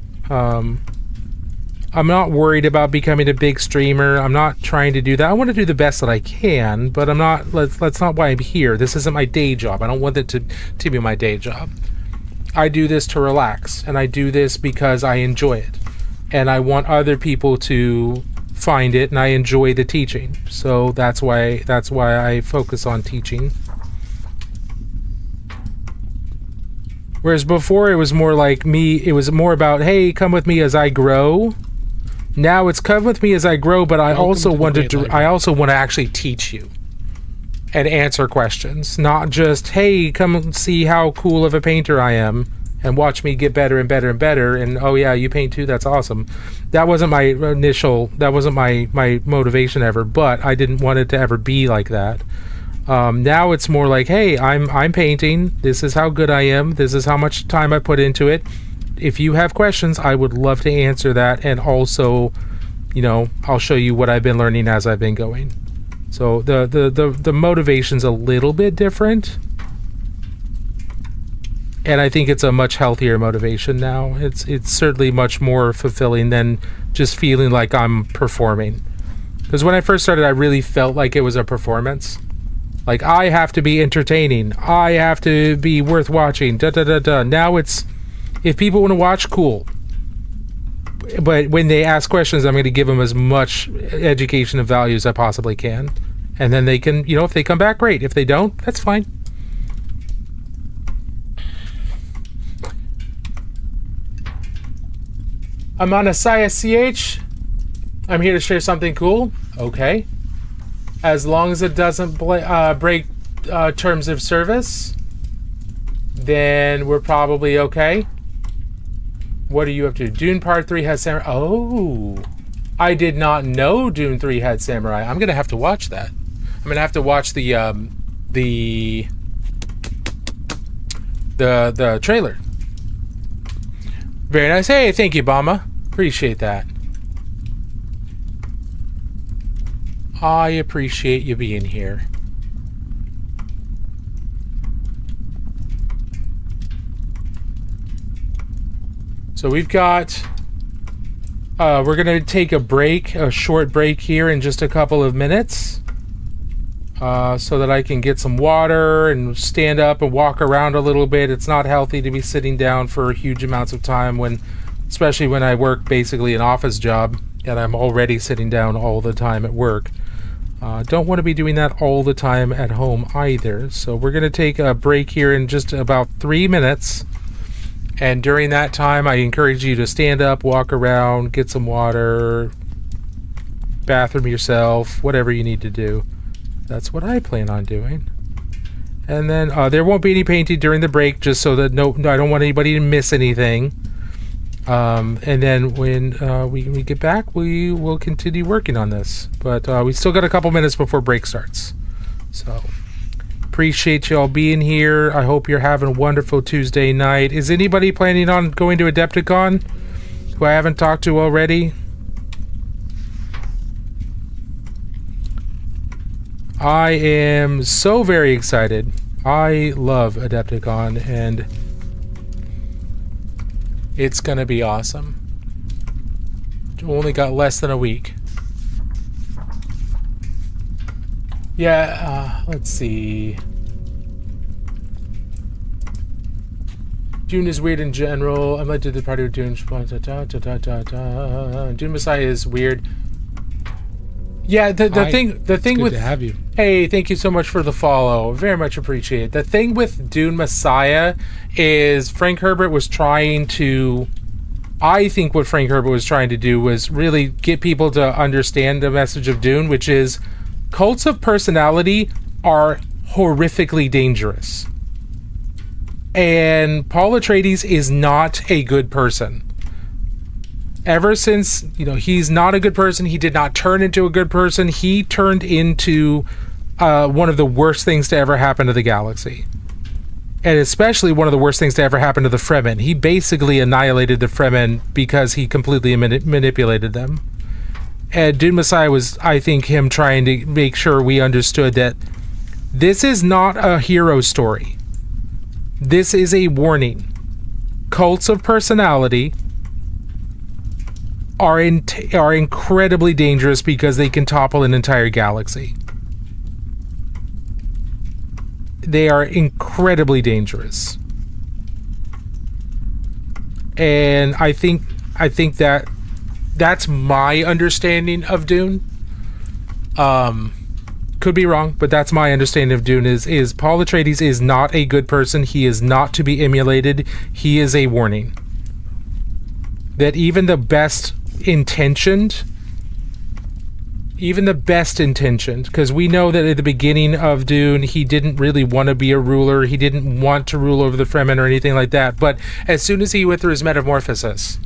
I'm not worried about becoming a big streamer. I'm not trying to do that. I want to do the best that I can, but I'm not. That's not why I'm here. This isn't my day job. I don't want it to be my day job. I do this to relax, and I do this because I enjoy it, and I want other people to find it, and I enjoy the teaching. So that's why I focus on teaching. Whereas before it was more like me. It was more about, hey, come with me as I grow. Now it's come with me as I grow, but I also want to actually teach you and answer questions, not just, hey, come and see how cool of a painter I am and watch me get better and better and better. And oh yeah, you paint too. That's awesome. That wasn't my my motivation ever, but I didn't want it to ever be like that. Now it's more like, hey, I'm painting. This is how good I am. This is how much time I put into it. If you have questions, I would love to answer that, and also, I'll show you what I've been learning as I've been going. So the motivation's a little bit different, and I think it's a much healthier motivation now. It's certainly much more fulfilling than just feeling like I'm performing. Because when I first started, I really felt like it was a performance. Like, I have to be entertaining. I have to be worth watching. Now it's, if people want to watch, cool. But when they ask questions, I'm going to give them as much education and value as I possibly can. And then they can, if they come back, great. If they don't, that's fine. I'm on Asaya CH. I'm here to share something cool. Okay. As long as it doesn't break terms of service, then we're probably okay. What are you up to? Dune Part 3 has Samurai. Oh, I did not know Dune 3 had Samurai. I'm going to have to watch that. I'm going to have to watch the trailer. Very nice. Hey, thank you, Bama. Appreciate that. I appreciate you being here. So we've got, we're going to take a short break here in just a couple of minutes, so that I can get some water and stand up and walk around a little bit. It's not healthy to be sitting down for huge amounts of time, especially when I work basically an office job and I'm already sitting down all the time at work. Don't want to be doing that all the time at home either. So we're going to take a break here in just about 3 minutes. And during that time, I encourage you to stand up, walk around, get some water, bathroom yourself, whatever you need to do. That's what I plan on doing. And then there won't be any painting during the break, just so that no, I don't want anybody to miss anything. And then when we get back, we will continue working on this. But we still got a couple minutes before break starts. So appreciate y'all being here. I hope you're having a wonderful Tuesday night. Is anybody planning on going to Adepticon who I haven't talked to already? I am so very excited. I love Adepticon, and it's gonna be awesome. Only got less than a week. Yeah, let's see. Dune is weird in general. I'm led to the party with Dune. Dune Messiah is weird. Yeah, the thing with, to have you. Hey, thank you so much for the follow. Very much appreciate it. The thing with Dune Messiah is Frank Herbert was trying to, I think what Frank Herbert was trying to do was really get people to understand the message of Dune, which is cults of personality are horrifically dangerous. And Paul Atreides is not a good person. Ever since, he's not a good person. He did not turn into a good person. He turned into one of the worst things to ever happen to the galaxy. And especially one of the worst things to ever happen to the Fremen. He basically annihilated the Fremen because he completely manipulated them. And Dune Messiah was, I think, him trying to make sure we understood that this is not a hero story. This is a warning. Cults of personality are incredibly dangerous because they can topple an entire galaxy. They are incredibly dangerous. And I think that that's my understanding of Dune. Could be wrong, but that's my understanding of Dune is Paul Atreides is not a good person. He is not to be emulated. He is a warning. That even the best intentioned, because we know that at the beginning of Dune, he didn't really want to be a ruler. He didn't want to rule over the Fremen or anything like that. But as soon as he went through his metamorphosis,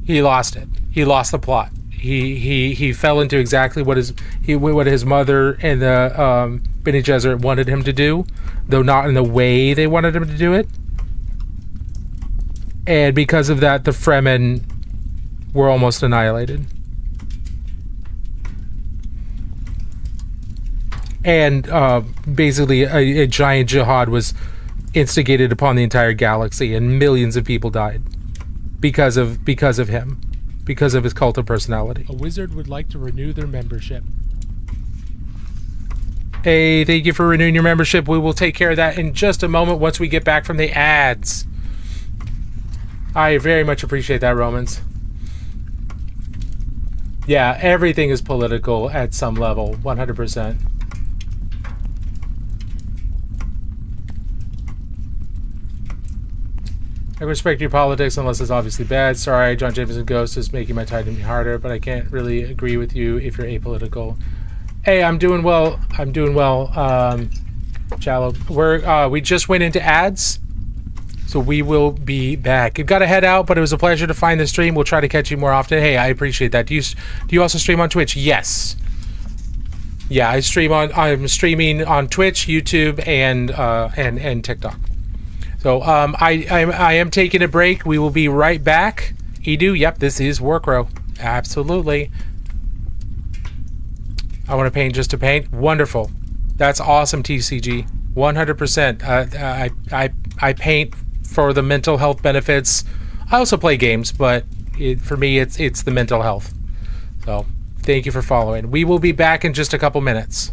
he lost it. He lost the plot. He fell into exactly what his mother and the Bene Gesserit wanted him to do, though not in the way they wanted him to do it. And because of that, the Fremen were almost annihilated. And basically a giant jihad was instigated upon the entire galaxy, and millions of people died because of him, because of his cult of personality. A wizard would like to renew their membership. Hey, thank you for renewing your membership. We will take care of that in just a moment once we get back from the ads. I very much appreciate that, Romans. Yeah, everything is political at some level, 100%. I respect your politics unless it's obviously bad. Sorry, John Jameson Ghost is making my time to be harder, but I can't really agree with you if you're apolitical. Hey, I'm doing well. Jallo. We just went into ads, so we will be back. You've got to head out, but it was a pleasure to find the stream. We'll try to catch you more often. Hey, I appreciate that. Do you also stream on Twitch? Yes. Yeah, I'm streaming on Twitch, YouTube, and TikTok. So I am taking a break. We will be right back. Edu, yep, this is Workrow. Absolutely. I want to paint just to paint. Wonderful. That's awesome, TCG. 100%. I paint for the mental health benefits. I also play games, but for me, it's the mental health. So thank you for following. We will be back in just a couple minutes.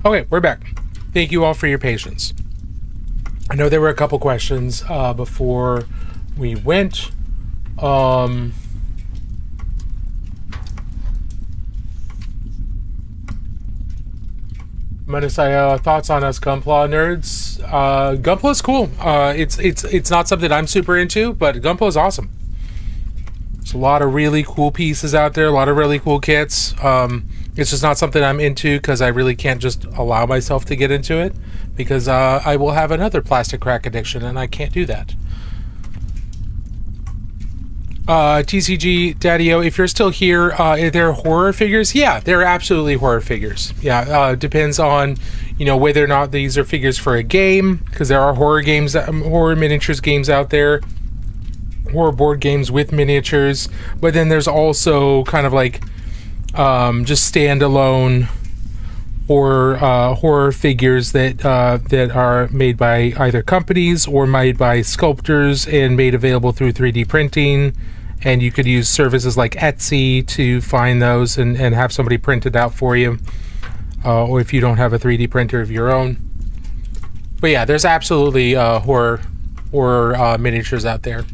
Okay, we're back. Thank you all for your patience. I know there were a couple questions before we went. I'm gonna say thoughts on us Gunpla nerds. Gunpla's cool. It's not something I'm super into, but Gunpla is awesome. There's a lot of really cool pieces out there, a lot of really cool kits. It's just not something I'm into because I really can't just allow myself to get into it because I will have another plastic crack addiction and I can't do that. TCG Daddy-O, if you're still here, are there horror figures? Yeah, they're absolutely horror figures. Yeah, depends on, whether or not these are figures for a game, because there are horror games, horror miniatures games out there, horror board games with miniatures, but then there's also kind of like just standalone horror figures that are made by either companies or made by sculptors and made available through 3D printing. And you could use services like Etsy to find those and have somebody print it out for you. Or if you don't have a 3D printer of your own. But yeah, there's absolutely horror miniatures out there.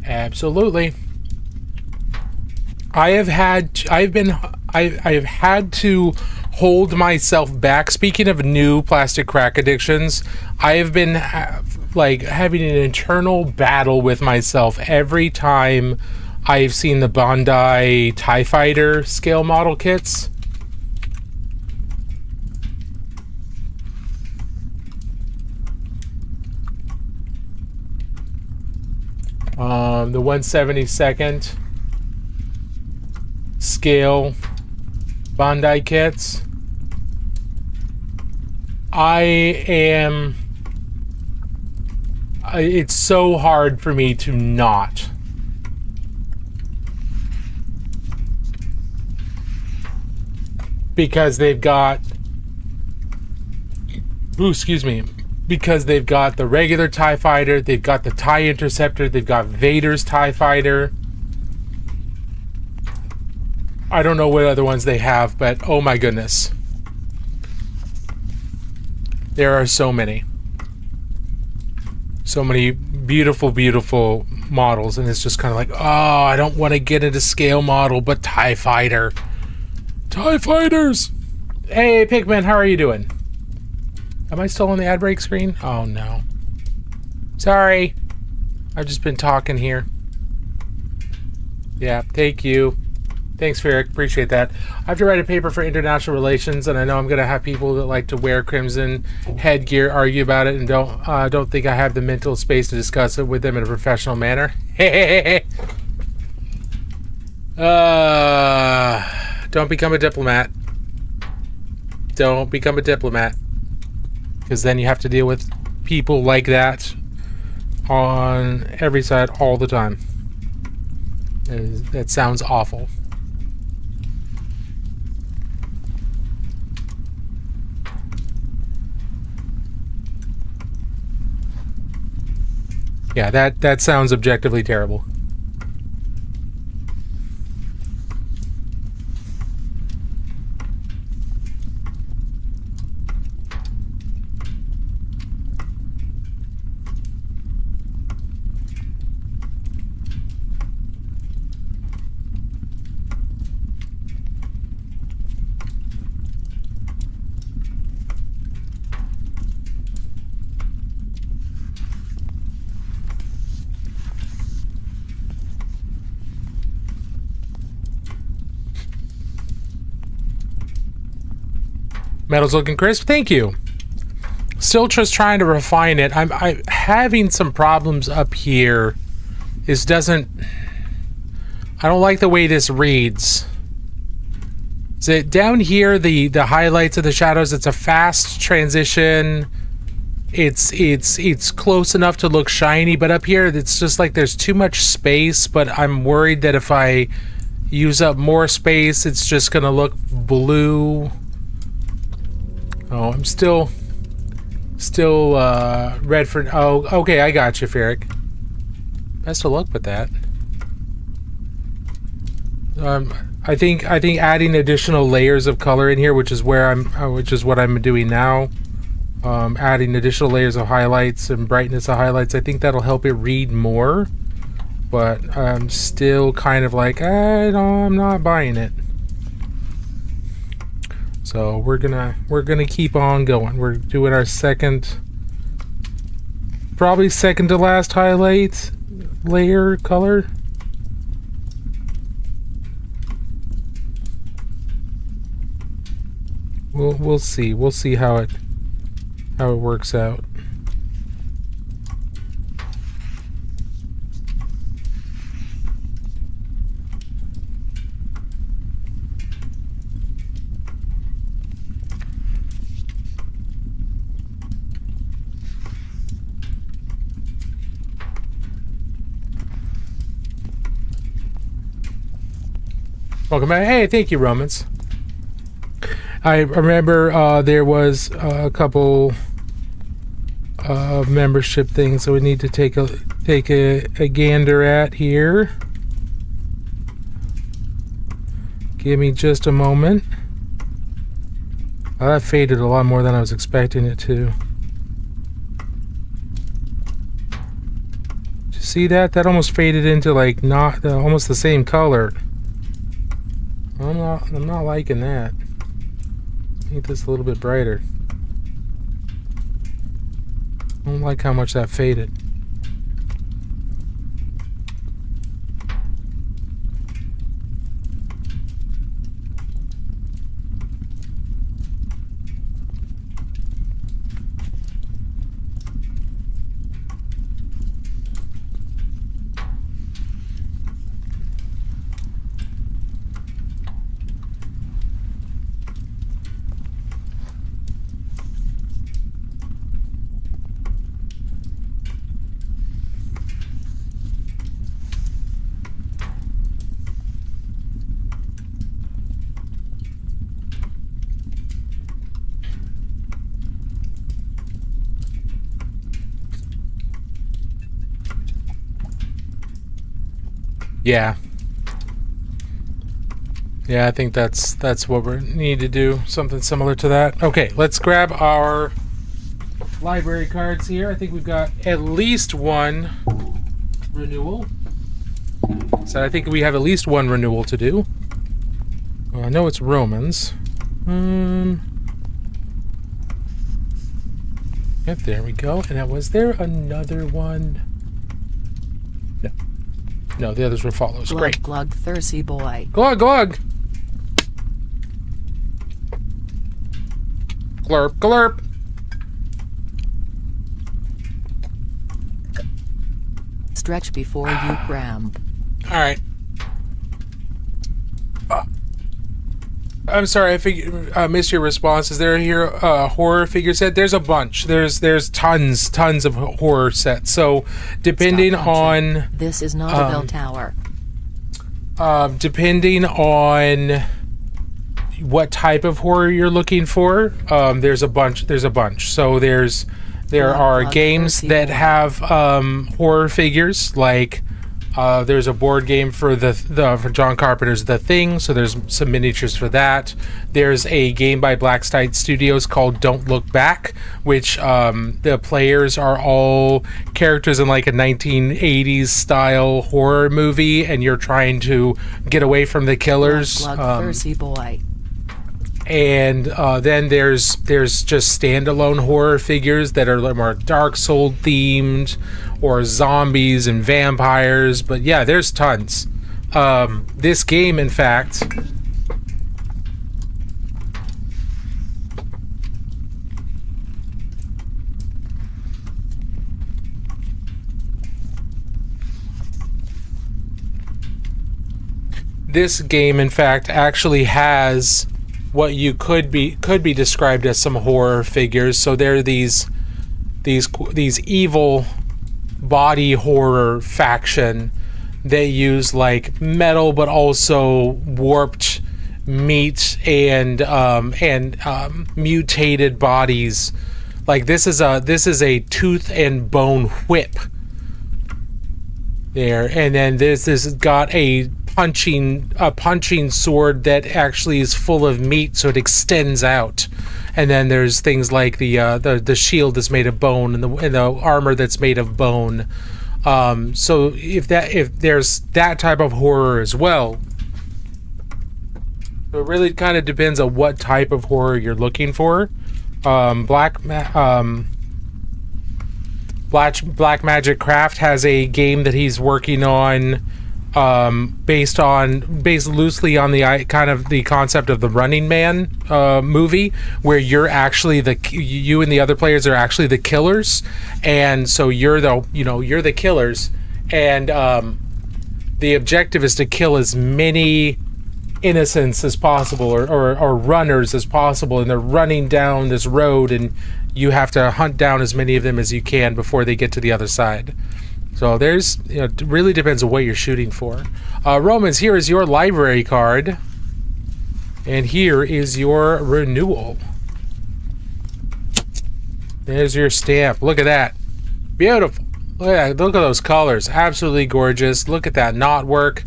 Absolutely. I have had to hold myself back. Speaking of new plastic crack addictions, I have been having an internal battle with myself every time I've seen the Bandai TIE Fighter scale model kits. The 1/72nd scale Bandai kits. It's so hard for me to not. Because they've got, because they've got the regular TIE Fighter, they've got the TIE Interceptor, they've got Vader's TIE Fighter. I don't know what other ones they have, but oh my goodness. There are so many. So many beautiful, beautiful models, and it's just kind of like, oh, I don't want to get into scale model, but TIE Fighter. TIE Fighters! Hey, Pigman, how are you doing? Am I still on the ad break screen? Oh, no. Sorry. I've just been talking here. Yeah, thank you. Thanks, Ferric. Appreciate that. I have to write a paper for international relations, and I know I'm going to have people that like to wear crimson headgear argue about it, and don't think I have the mental space to discuss it with them in a professional manner. Don't become a diplomat. Don't become a diplomat, because then you have to deal with people like that on every side all the time. That sounds awful. Yeah, that sounds objectively terrible. Metal's looking crisp. Thank you. Still just trying to refine it. I'm having some problems up here. This doesn't... I don't like the way this reads. Is it down here, the highlights of the shadows, it's a fast transition. It's close enough to look shiny, but up here it's just like there's too much space, but I'm worried that if I use up more space, it's just gonna look blue. Oh, I'm still red for... Oh, okay, I got you, Ferric. Best of luck with that. I think adding additional layers of color in here, which is what I'm doing now. Adding additional layers of highlights and brightness of highlights. I think that'll help it read more. But I'm still kind of like, I'm not buying it. So we're gonna keep on going. We're doing our probably second to last highlight layer color. We'll see. We'll see how it works out. Welcome back. Hey, thank you, Romans. I remember there was a couple membership things that we need to take a gander at here. Give me just a moment. That faded a lot more than I was expecting it to. Did you see that? That almost faded into like not almost the same color. I'm not liking that. I need this a little bit brighter. I don't like how much that faded. Yeah. Yeah, I think that's what we need to do. Something similar to that. Okay, let's grab our library cards here. I think we've got at least one renewal. So I think we have at least one renewal to do. Well, I know it's Romans. Yeah, there we go. And was there another one? No. No, the others were follows. Glug, Great. glug, thirsty boy. Glug, glug. Glurp, glurp. Stretch before you cramp. All right. I'm sorry, I missed your response. Is there here a horror figure set? There's a bunch. There's tons of horror sets. So depending on This is not a bell tower. depending on what type of horror you're looking for, there's a bunch. So there are games that have horror figures, like there's a board game for for John Carpenter's The Thing, so there's some miniatures for that. There's a game by Blackstite Studios called Don't Look Back, which the players are all characters in like a 1980s style horror movie, and you're trying to get away from the killers. Glug, glug, thirsty boy. And then there's just standalone horror figures that are more Dark Soul themed, or zombies and vampires. But yeah, there's tons. This game, in fact, actually has what you could be described as some horror figures. So there are these evil body horror faction. They use like metal, but also warped meat and mutated bodies. Like this is a tooth and bone whip there, and then this has got a punching sword that actually is full of meat, so it extends out. And then there's things like the shield that's made of bone, and the armor that's made of bone. So if there's that type of horror as well. So it really kind of depends on what type of horror you're looking for. Black Magic Craft has a game that he's working on, based loosely on the kind of the concept of the Running Man movie, where you're actually you and the other players are actually the killers, and so you're the killers, and the objective is to kill as many innocents as possible, or runners as possible, and they're running down this road, and you have to hunt down as many of them as you can before they get to the other side. So it really depends on what you're shooting for. Romans, here is your library card, and here is your renewal. There's your stamp. Look at that. Beautiful. Look at those colors. Absolutely gorgeous. Look at that knot work.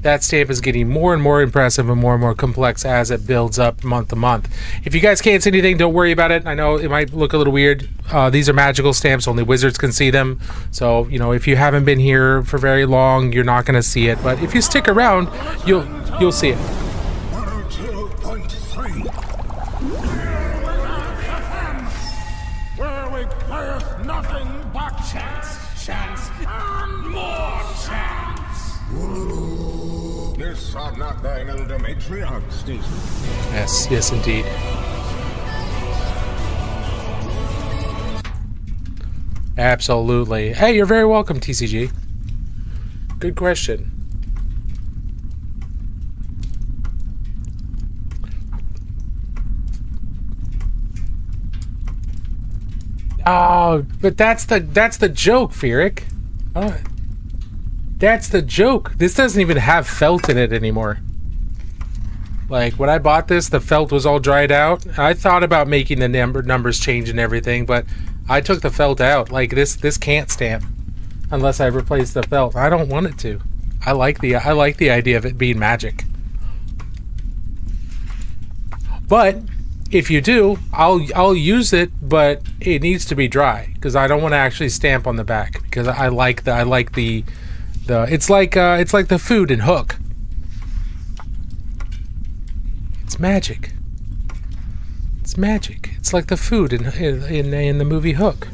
That stamp is getting more and more impressive and more complex as it builds up month to month. If you guys can't see anything, don't worry about it. I know it might look a little weird. These are magical stamps. Only wizards can see them. So, if you haven't been here for very long, you're not going to see it. But if you stick around, you'll see it. 2.3. Where we playeth nothing but chance, and more chance. This are not thine elder matriarch, Stacy. Yes, indeed. Absolutely. Hey, you're very welcome, TCG. Good question. Oh, but that's the joke, Fearic. Oh, that's the joke. This doesn't even have felt in it anymore. Like, when I bought this, the felt was all dried out. I thought about making the numbers change and everything, but I took the felt out. Like, this can't stamp unless I replace the felt. I don't want it to. I like the idea of it being magic. But if you do, I'll use it, but it needs to be dry because I don't want to actually stamp on the back because I like the it's like the food in Hook. It's magic. It's magic. It's like the food in the movie Hook.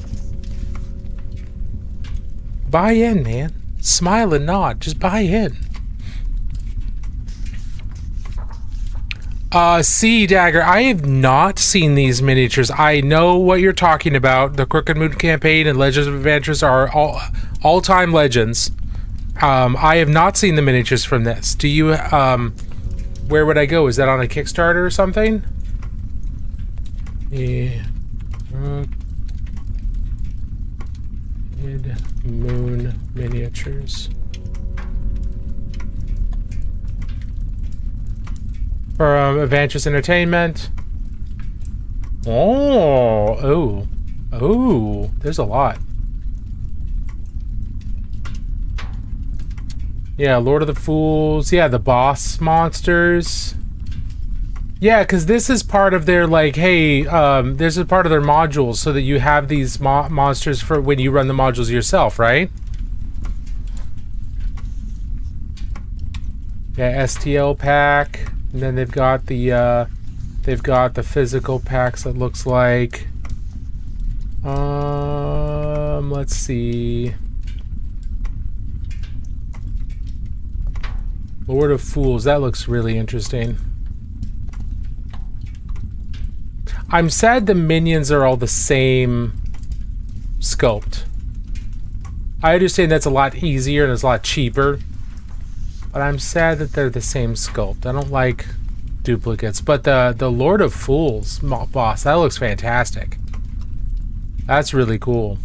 Buy in, man. Smile and nod. Just buy in. Sea Dagger. I have not seen these miniatures. I know what you're talking about. The Crooked Moon campaign and Legends of Adventures are all-time legends. I have not seen the miniatures from this. Do you, where would I go? Is that on a Kickstarter or something? Yeah. Moon miniatures. For Adventures Entertainment. Oh, there's a lot. Yeah, Lord of the Fools. Yeah, the boss monsters. Yeah, because this is part of their, like, hey, this is part of their modules so that you have these monsters for when you run the modules yourself, right? Yeah, STL pack. And then they've got the physical packs, it looks like. Let's see. Lord of Fools, that looks really interesting. I'm sad the minions are all the same sculpt. I understand that's a lot easier and it's a lot cheaper, but I'm sad that they're the same sculpt. I don't like duplicates, but the Lord of Fools boss, that looks fantastic. That's really cool.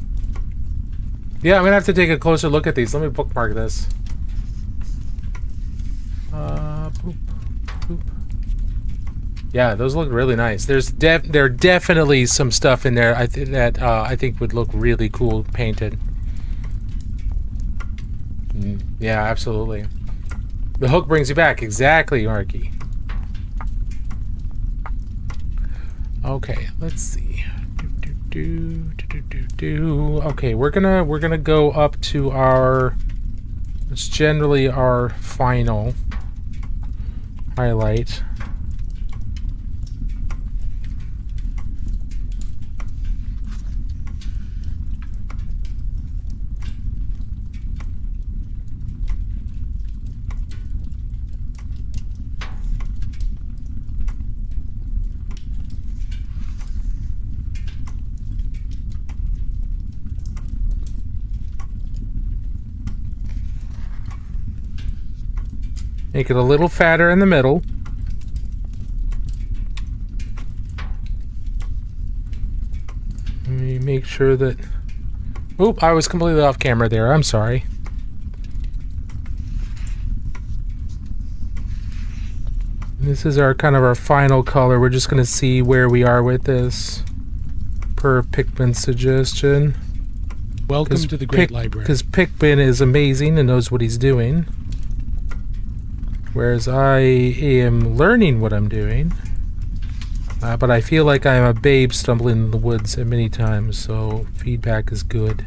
Yeah, I'm gonna have to take a closer look at these. Let me bookmark this. Boop, boop. Yeah, those look really nice. There are definitely some stuff in there that I think would look really cool painted. Yeah, absolutely. The hook brings you back. Exactly, Marky. Okay, let's see. Okay, we're gonna go up to our. It's generally our final highlight. Make it a little fatter in the middle. Let me make sure that... Oop, I was completely off camera there. I'm sorry. This is our kind of our final color. We're just going to see where we are with this per Pikmin's suggestion. Welcome to the Great Library. Because Pikmin is amazing and knows what he's doing. Whereas I am learning what I'm doing. But I feel like I'm a babe stumbling in the woods at many times, so feedback is good.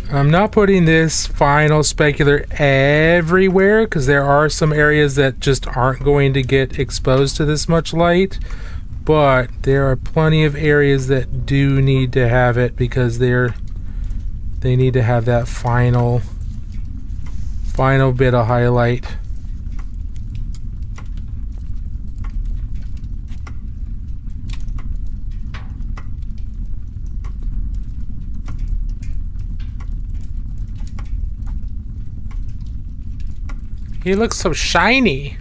I'm not putting this final specular everywhere because there are some areas that just aren't going to get exposed to this much light, but there are plenty of areas that do need to have it because they need to have that final bit of highlight. He looks so shiny.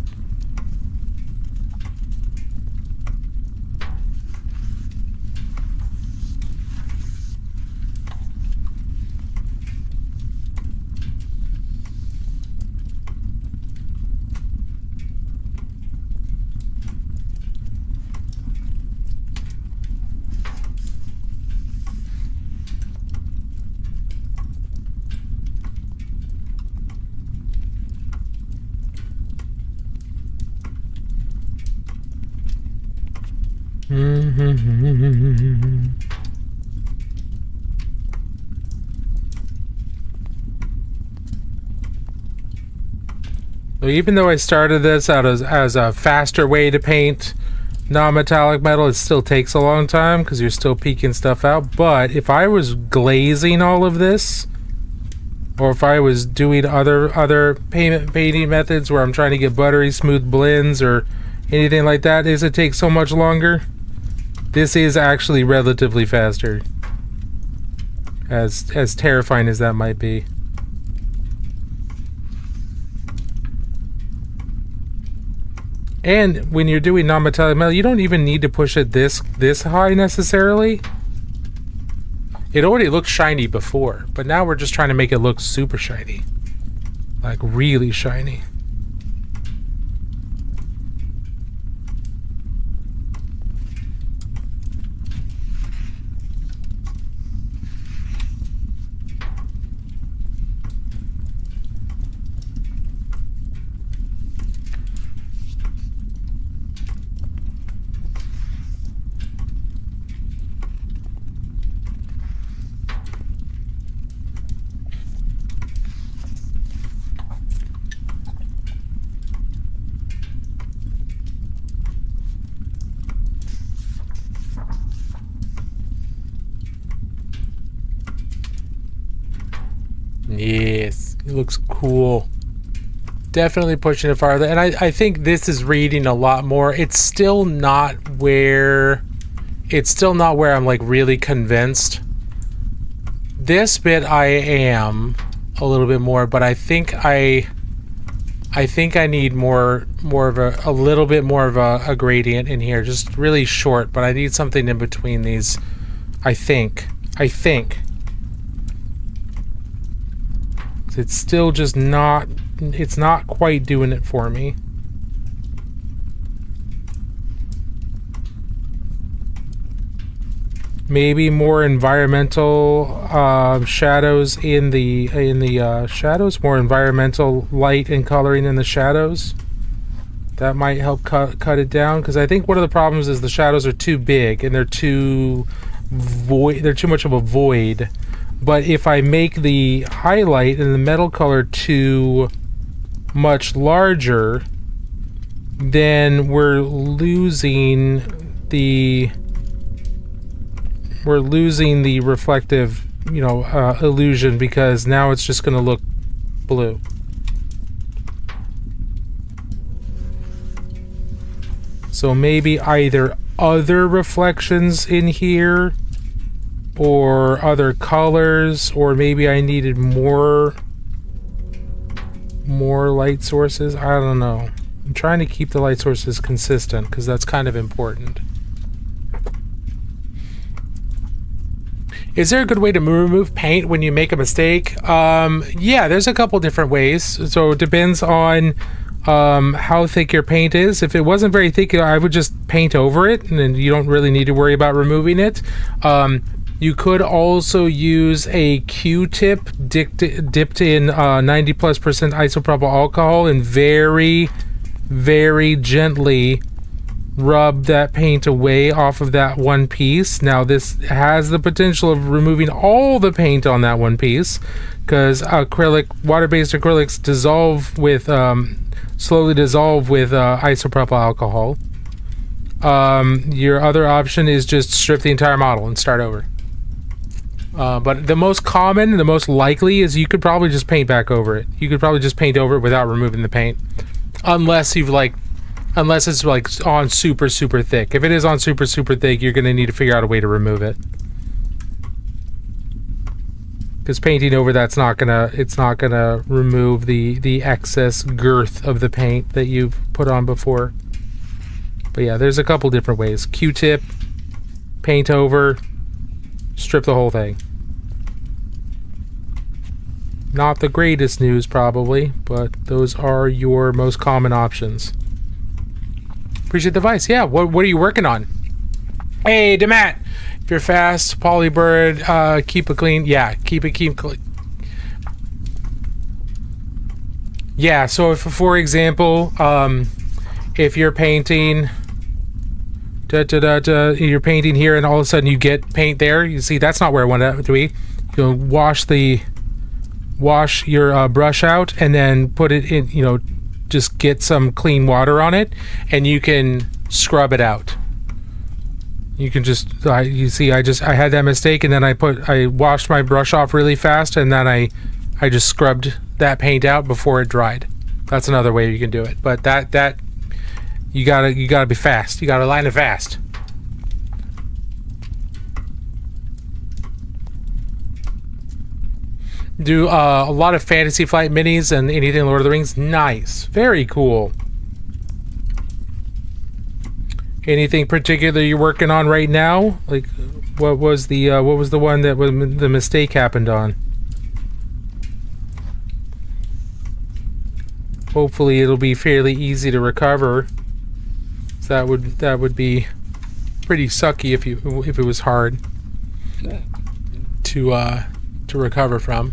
So even though I started this out as a faster way to paint non-metallic metal, it still takes a long time because you're still peeking stuff out. But if I was glazing all of this, or if I was doing other painting methods where I'm trying to get buttery smooth blends or anything like that, it takes so much longer. This is actually relatively faster, as terrifying as that might be. And when you're doing non-metallic metal, you don't even need to push it this high necessarily. It already looked shiny before, but now we're just trying to make it look super shiny. Like really shiny. It looks cool. Definitely pushing it farther. And I think this is reading a lot more. It's still not where I'm like really convinced. This bit I am a little bit more, but I think I need more of a little bit more of a gradient in here. Just really short, but I need something in between these. I think. It's still just not, it's not quite doing it for me. Maybe more environmental shadows in the shadows, more environmental light and coloring in the shadows. That might help cut it down, because I think one of the problems is the shadows are too big and they're too much of a void. But if I make the highlight and the metal color too much larger, then we're losing the reflective, illusion, because now it's just going to look blue. So maybe either other reflections in here or other colors, or maybe I needed more light sources. I don't know. I'm trying to keep the light sources consistent because that's kind of important. Is there a good way to remove paint when you make a mistake? Yeah, there's a couple different ways. So it depends on how thick your paint is. If it wasn't very thick, I would just paint over it, and then you don't really need to worry about removing it. You could also use a Q-tip dipped in 90+% isopropyl alcohol and very, very gently rub that paint away off of that one piece. Now this has the potential of removing all the paint on that one piece, because water-based acrylics slowly dissolve with isopropyl alcohol. Your other option is just strip the entire model and start over. But the most common, the most likely, is you could probably just paint back over it. You could probably just paint over it without removing the paint, unless it's like on super thick. If it is on super thick, you're going to need to figure out a way to remove it, because painting over it's not gonna remove the excess girth of the paint that you've put on before. But yeah, there's a couple different ways: Q-tip, paint over, strip the whole thing. Not the greatest news probably, but those are your most common options. Appreciate the advice. Yeah, what are you working on? Hey, Demat, if you're fast, Polybird, keep it clean. Yeah, keep clean. Yeah, so if, for example, if you're painting, you're painting here, and all of a sudden you get paint there. You see, that's not where I want it to be. You'll wash your brush out, and then put it in. Just get some clean water on it, and you can scrub it out. You can just, you see, I had that mistake, and then I washed my brush off really fast, and then I just scrubbed that paint out before it dried. That's another way you can do it. But that you gotta be fast. You gotta line it fast. Do a lot of Fantasy Flight minis and anything Lord of the Rings. Nice, very cool. Anything particular you're working on right now? Like, what was the one that the mistake happened on? Hopefully it'll be fairly easy to recover. So that would be pretty sucky if it was hard to recover from.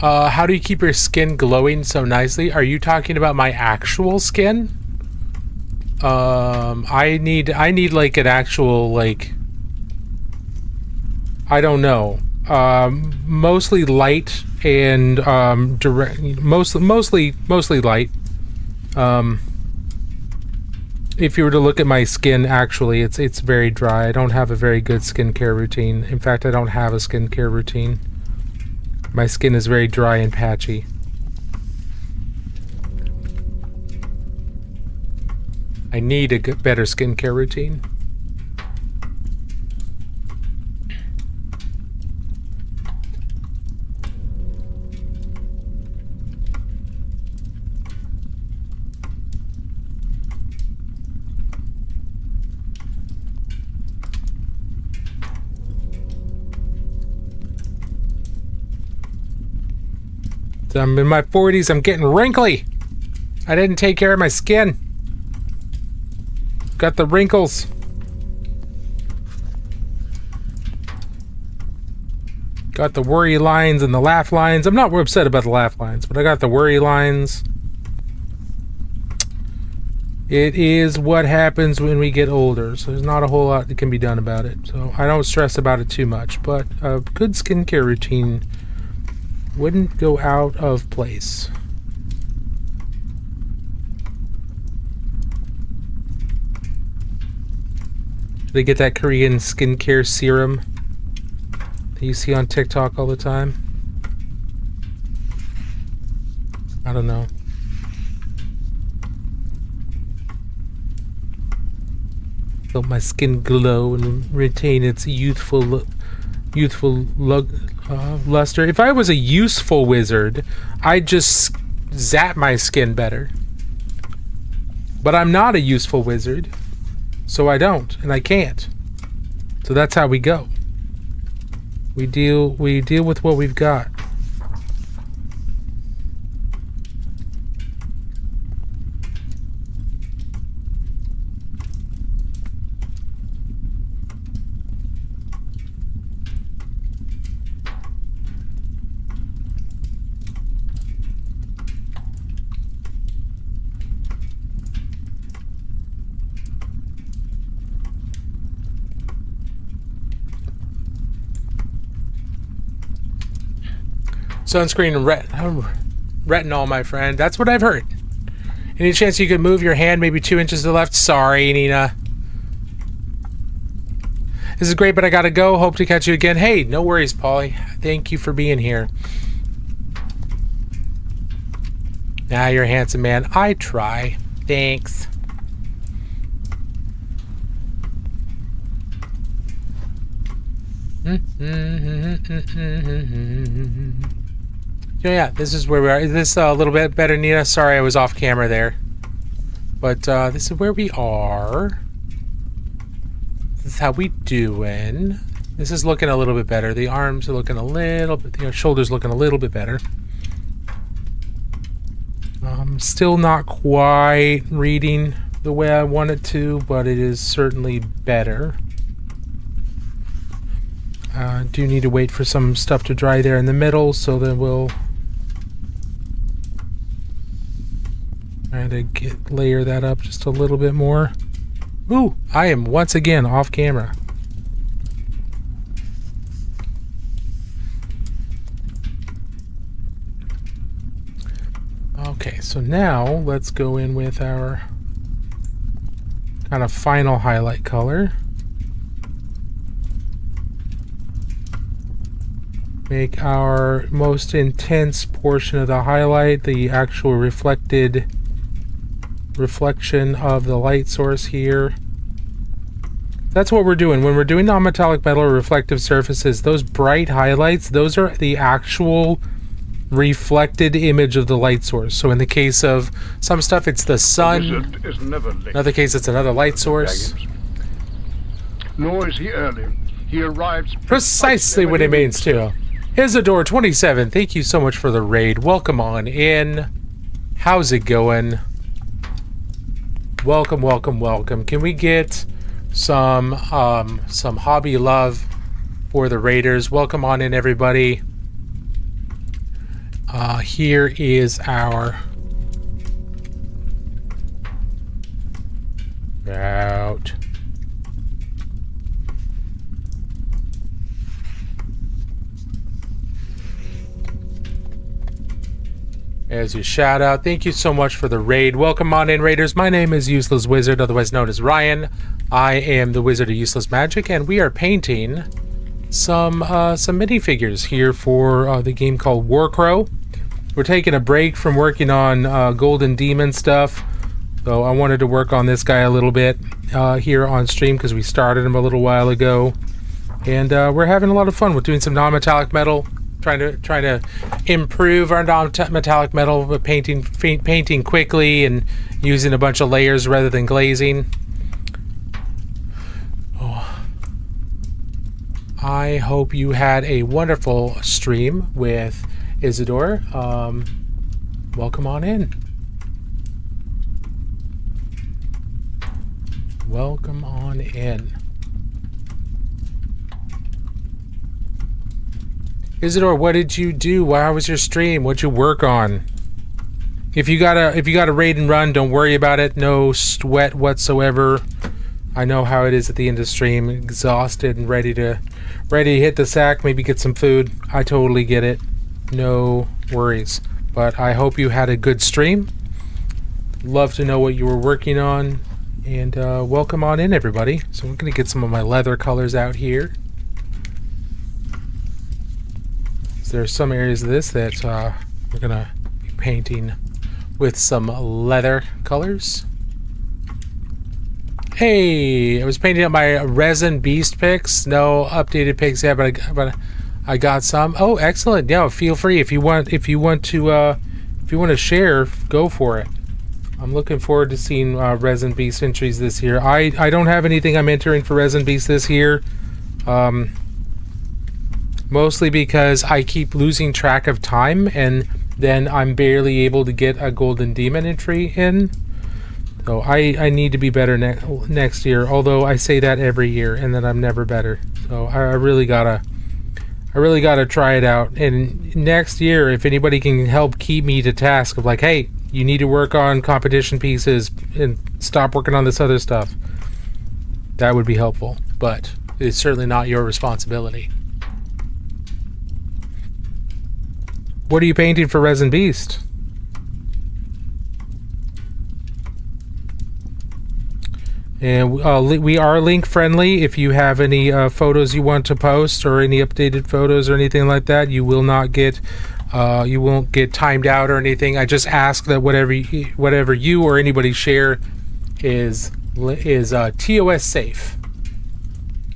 How do you keep your skin glowing so nicely? Are you talking about my actual skin? I need like an actual, like, I don't know. Mostly light and direct. Mostly light. If you were to look at my skin, actually, it's very dry. I don't have a very good skincare routine. In fact, I don't have a skincare routine. My skin is very dry and patchy. I need a better skincare routine. I'm in my 40s. I'm getting wrinkly. I didn't take care of my skin. Got the wrinkles. Got the worry lines and the laugh lines. I'm not upset about the laugh lines, but I got the worry lines. It is what happens when we get older, so there's not a whole lot that can be done about it. So I don't stress about it too much, but a good skincare routine wouldn't go out of place. They get that Korean skincare serum that you see on TikTok all the time. I don't know. Help my skin glow and retain its youthful luster. If I was a useful wizard, I'd just zap my skin better. But I'm not a useful wizard, so I don't, and I can't. So that's how we go. We deal with what we've got. Sunscreen and retinol, my friend. That's what I've heard. Any chance you could move your hand maybe 2 inches to the left? Sorry, Nina. This is great, but I gotta go. Hope to catch you again. Hey, no worries, Paulie. Thank you for being here. Nah, you're a handsome man. I try. Thanks. Yeah, this is where we are. Is this a little bit better, Nina? Sorry, I was off camera there. But this is where we are. This is how we doing. This is looking a little bit better. The arms are looking a little bit, the shoulders looking a little bit better. Still not quite reading the way I want it to, but it is certainly better. Do need to wait for some stuff to dry there in the middle, so then we'll try to layer that up just a little bit more. Ooh, I am once again off camera. Okay, so now let's go in with our kind of final highlight color. Make our most intense portion of the highlight the actual reflection of the light source here. That's what we're doing. When we're doing non-metallic metal or reflective surfaces, those bright highlights, those are the actual reflected image of the light source. So in the case of some stuff, it's the sun. Another case, it's another light source. Nor is he early. He arrives Precisely what it means too. Isidore 27, thank you so much for the raid. Welcome on in. How's it going? Welcome, welcome, welcome. Can we get some hobby love for the raiders? Welcome on in, everybody. Here is our out. As your shout out. Thank you so much for the raid. Welcome on in, raiders. My name is Useless Wizard, otherwise known as Ryan. I am the Wizard of Useless Magic, and we are painting some minifigures here for the game called Warcrow. We're taking a break from working on Golden Demon stuff, so I wanted to work on this guy a little bit here on stream because we started him a little while ago, and we're having a lot of fun with doing some non-metallic metal, trying to improve our non-metallic metal with painting quickly and using a bunch of layers rather than glazing. I hope you had a wonderful stream with Isidore. Welcome on in. Welcome on in. Isidore, what did you do? How was your stream? What'd you work on? If you gotta raid and run, don't worry about it. No sweat whatsoever. I know how it is at the end of stream, exhausted and ready to hit the sack, maybe get some food. I totally get it. No worries. But I hope you had a good stream. Love to know what you were working on. And welcome on in, everybody. So I'm going to get some of my leather colors out here. So there are some areas of this that we're going to be painting with some leather colors. Hey, I was painting up my resin beast pics. No updated pics yet, but I got some. Oh, excellent! Yeah, feel free if you want to share, go for it. I'm looking forward to seeing resin beast entries this year. I don't have anything I'm entering for resin beast this year, mostly because I keep losing track of time, and then I'm barely able to get a golden demon entry in. So I need to be better next year, although I say that every year and then I'm never better. So I really gotta try it out. And next year, if anybody can help keep me to task of like, hey, you need to work on competition pieces and stop working on this other stuff, that would be helpful. But it's certainly not your responsibility. What are you painting for Resin Beast? And we are link friendly. If you have any photos you want to post or any updated photos or anything like that, you will not get you won't get timed out or anything. I just ask that whatever you or anybody share is TOS safe.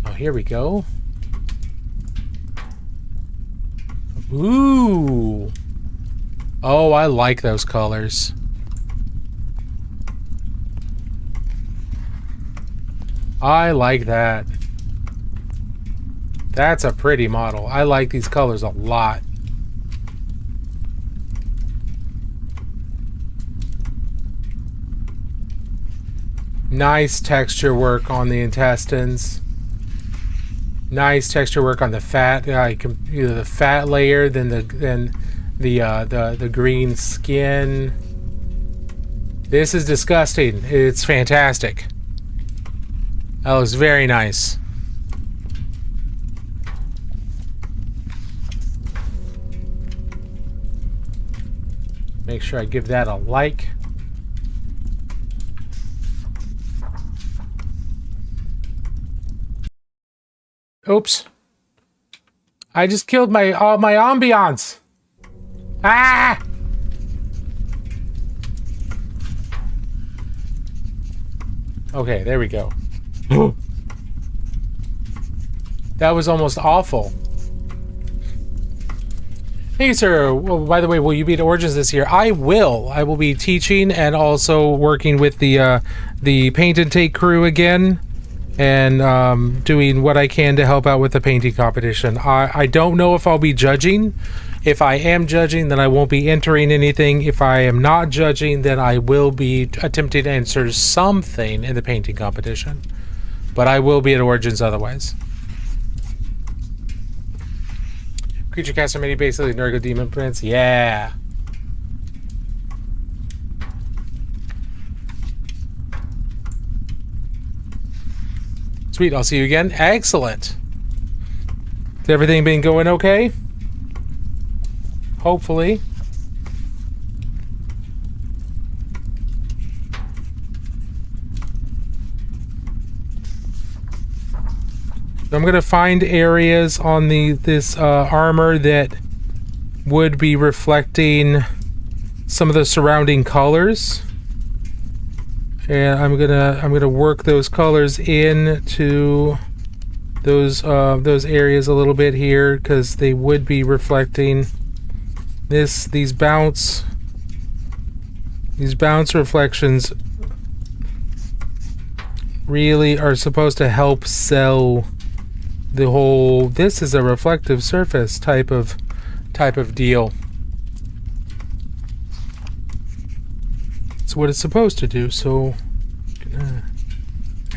Oh, here we go. Ooh. Oh, I like those colors. I like that. That's a pretty model. I like these colors a lot. Nice texture work on the intestines. Nice texture work on the fat. Either the fat layer, then the green skin. This is disgusting. It's fantastic. That looks very nice. Make sure I give that a like. Oops. I just killed my ambiance. Ah! Okay, there we go. That was almost awful. Hey, sir. Well, by the way, will you be at Origins this year? I will. I will be teaching and also working with the Paint and Take crew again, and doing what I can to help out with the painting competition. I don't know if I'll be judging. If I am judging, then I won't be entering anything. If I am not judging, then I will be attempting to answer something in the painting competition. But I will be at Origins otherwise. Creature Caster Mini, basically Nurgle Demon Prince. Yeah. Sweet, I'll see you again. Excellent. Has everything been going okay? Hopefully. I'm gonna find areas on this armor that would be reflecting some of the surrounding colors, and I'm gonna work those colors into those areas a little bit here, because they would be reflecting these bounce reflections really are supposed to help sell the whole this is a reflective surface type of deal. It's what it's supposed to do. So gonna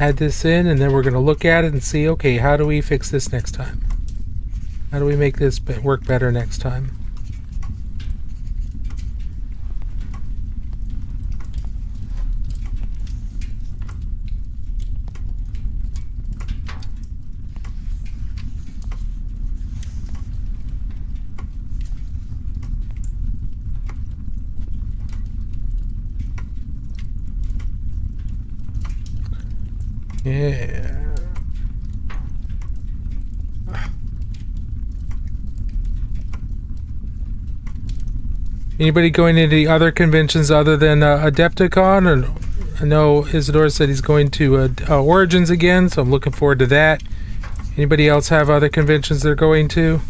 add this in, and then we're gonna look at it and see, okay, how do we fix this next time? How do we make this work better next time? Yeah. Anybody going to the other conventions other than Adepticon? Or I know Isidore said he's going to Origins again, so I'm looking forward to that. Anybody else have other conventions they're going to?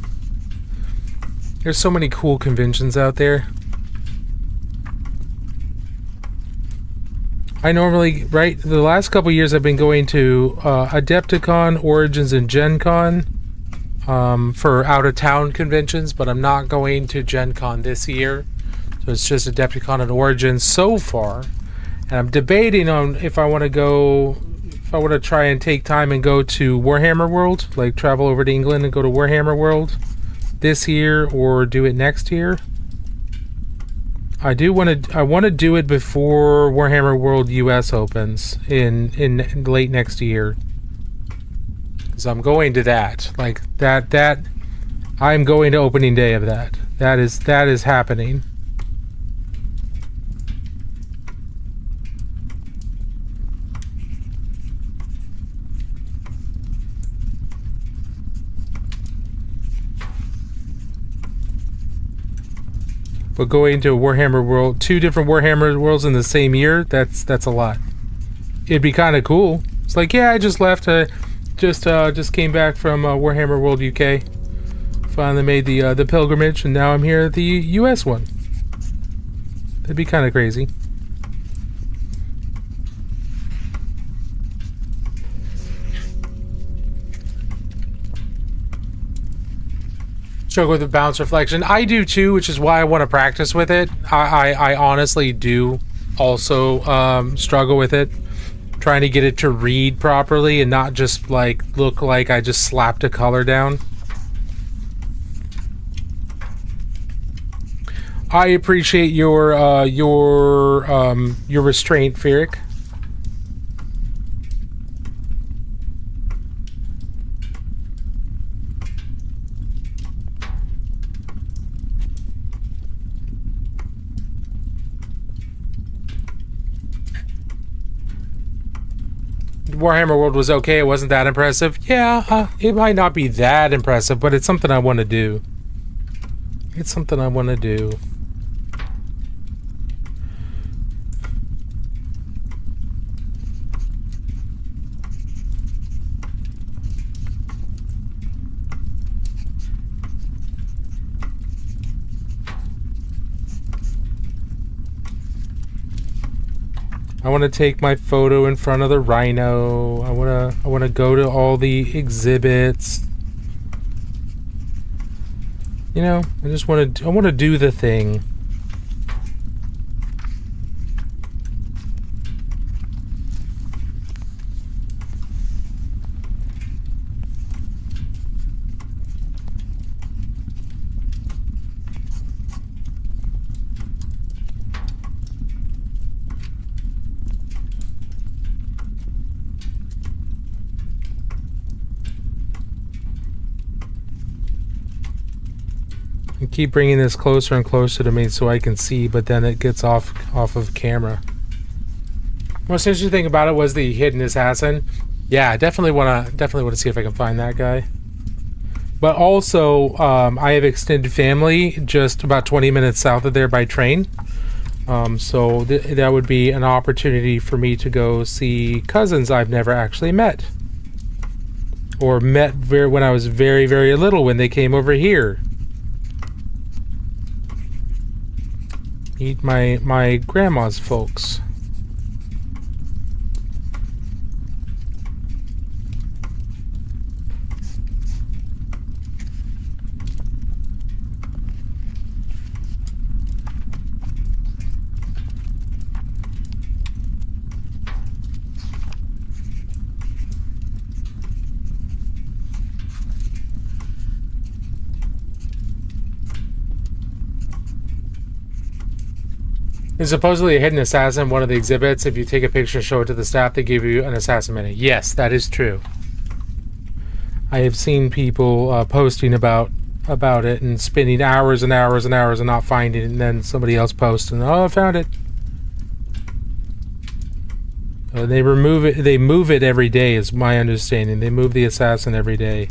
There's so many cool conventions out there. I normally, the last couple years I've been going to Adepticon, Origins, and Gen Con for out-of-town conventions, but I'm not going to Gen Con this year. So it's just Adepticon and Origins so far. And I'm debating on if I want to try and take time and go to Warhammer World, like travel over to England and go to Warhammer World this year, or do it next year. I want to do it before Warhammer World US opens in late next year. Because I'm going to that. Like that I'm going to opening day of that. That is happening. But going to a Warhammer World, 2 different Warhammer Worlds in the same year, that's a lot. It'd be kind of cool. It's like, yeah, I just left, just came back from Warhammer World UK. Finally made the pilgrimage, and now I'm here at the US one. That'd be kind of crazy. Struggle with the bounce reflection. I do too, which is why I want to practice with it. I honestly do also struggle with it, trying to get it to read properly and not just like look like I just slapped a color down. I appreciate your restraint, Ferric. Warhammer World was okay. It wasn't that impressive. Yeah, it might not be that impressive, but it's something I want to do. It's something I want to do. I want to take my photo in front of the rhino. I want to go to all the exhibits. You know, I want to do the thing. Keep bringing this closer and closer to me so I can see, but then it gets off of camera. Most interesting thing about it was the hidden assassin. Yeah, I definitely want to see if I can find that guy. But also, I have extended family just about 20 minutes south of there by train. So that would be an opportunity for me to go see cousins I've never actually met. Or met when I was very, very little when they came over here. Meet my grandma's folks. There's supposedly a hidden assassin in one of the exhibits. If you take a picture and show it to the staff, they give you an assassin minute. Yes, that is true. I have seen people posting about it and spending hours and hours and hours and not finding it, and then somebody else posts and, oh, I found it. They remove it. They move it every day, is my understanding. They move the assassin every day,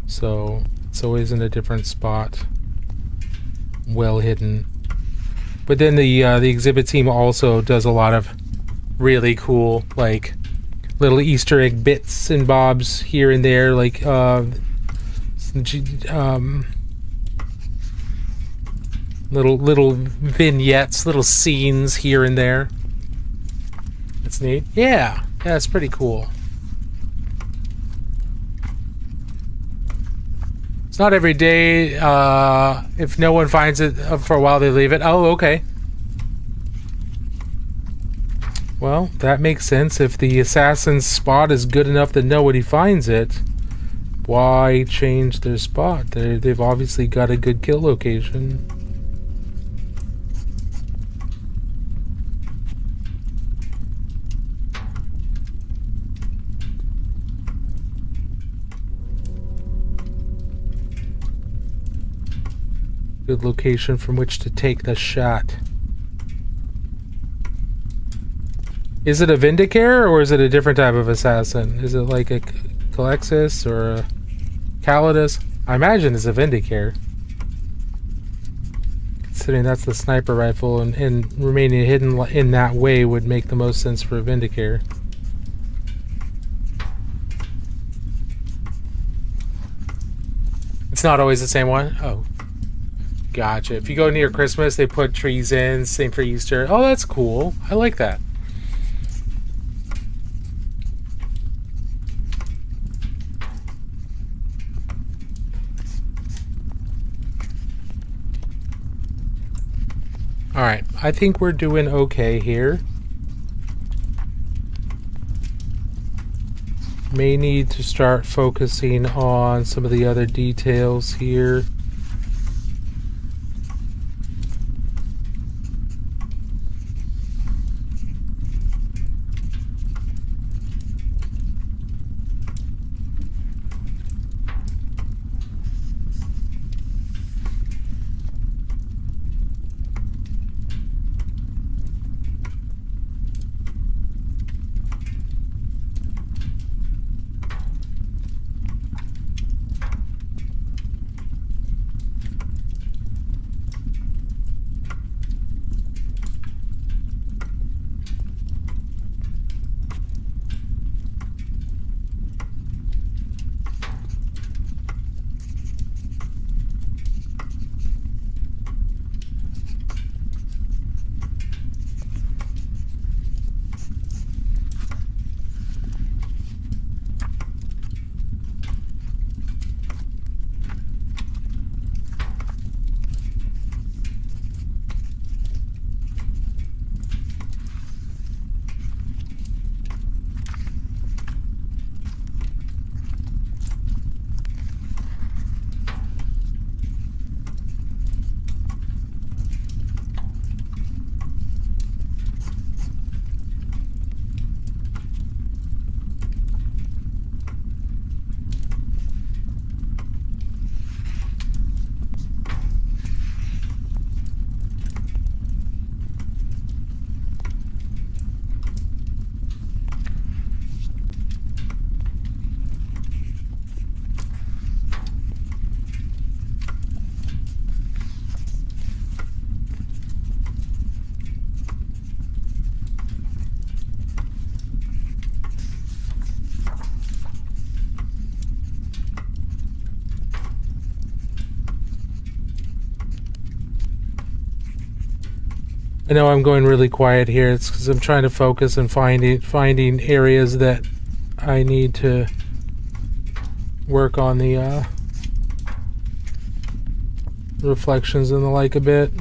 so it's always in a different spot, well hidden. But then the exhibit team also does a lot of really cool, like, little Easter egg bits and bobs here and there, like little vignettes, little scenes here and there. That's neat. Yeah, it's pretty cool. It's not every day. If no one finds it for a while, they leave it. Oh, okay. Well, that makes sense. If the assassin's spot is good enough that nobody finds it, why change their spot? They've obviously got a good kill location. Good location from which to take the shot. Is it a Vindicare or is it a different type of assassin? Is it like a Calexis or a Calidus? I imagine it's a Vindicare. Considering that's the sniper rifle, and remaining hidden in that way would make the most sense for a Vindicare. It's not always the same one? Oh. Gotcha. If you go near Christmas, they put trees in. Same for Easter. Oh, that's cool. I like that. Alright, I think we're doing okay here. May need to start focusing on some of the other details here. I know I'm going really quiet here. It's because I'm trying to focus and finding areas that I need to work on the reflections and the like a bit.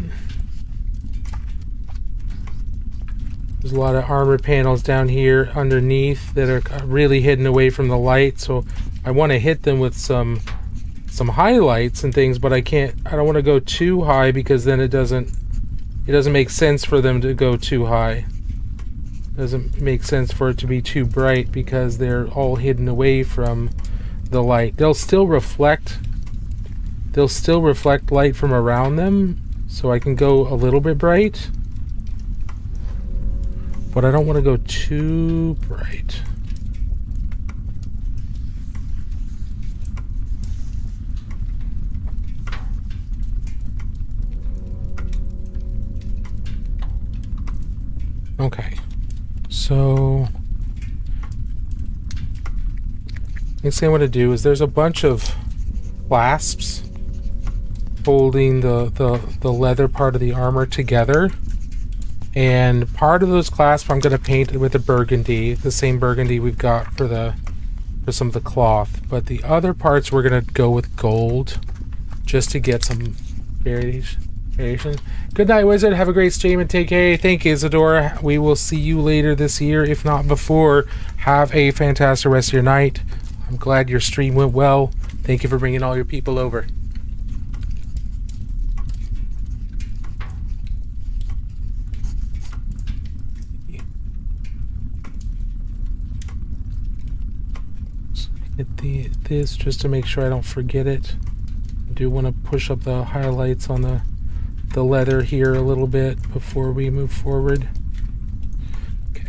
There's a lot of armor panels down here underneath that are really hidden away from the light, so I want to hit them with some highlights and things, but I don't want to go too high because then it doesn't make sense for them to go too high. It doesn't make sense for it to be too bright because they're all hidden away from the light. They'll still reflect light from around them, so I can go a little bit bright. But I don't want to go too bright. Okay, so next thing I want to do is there's a bunch of clasps holding the leather part of the armor together, and part of those clasps I'm going to paint with a burgundy, the same burgundy we've got for some of the cloth, but the other parts we're going to go with gold just to get some variation. Good night, Wizard. Have a great stream and take care. Thank you, Isadora. We will see you later this year, if not before. Have a fantastic rest of your night. I'm glad your stream went well. Thank you for bringing all your people over. Hit this just to make sure I don't forget it. I do want to push up the highlights on the leather here a little bit before we move forward. Okay.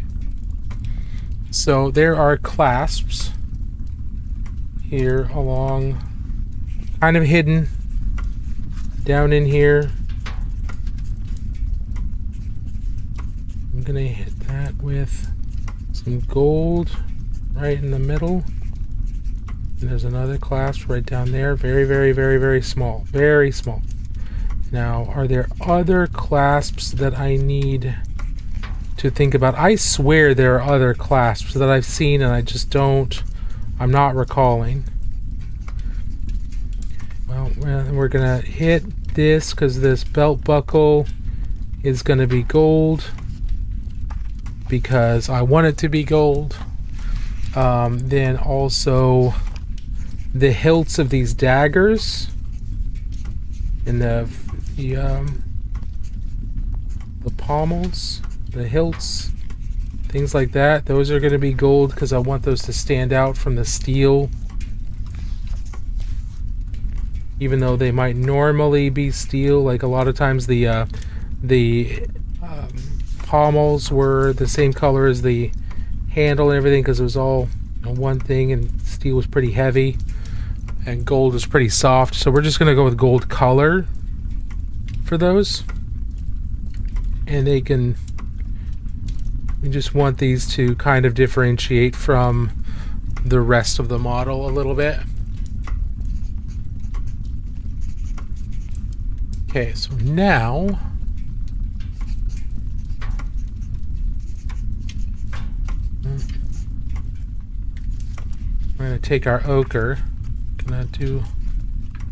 So there are clasps here along, kind of hidden down in here. I'm gonna hit that with some gold right in the middle. And there's another clasp right down there. Very, very, very, very small. Very small. Now, are there other clasps that I need to think about? I swear there are other clasps that I've seen and I'm not recalling. Well, we're gonna hit this because this belt buckle is gonna be gold because I want it to be gold. Then also the hilts of these daggers and the pommels, the hilts, things like that, those are going to be gold because I want those to stand out from the steel, even though they might normally be steel. Like a lot of times the pommels were the same color as the handle and everything because it was all one thing, and steel was pretty heavy and gold was pretty soft, so we're just going to go with gold color for those. And we just want these to kind of differentiate from the rest of the model a little bit. Okay, so now we're going to take our ochre.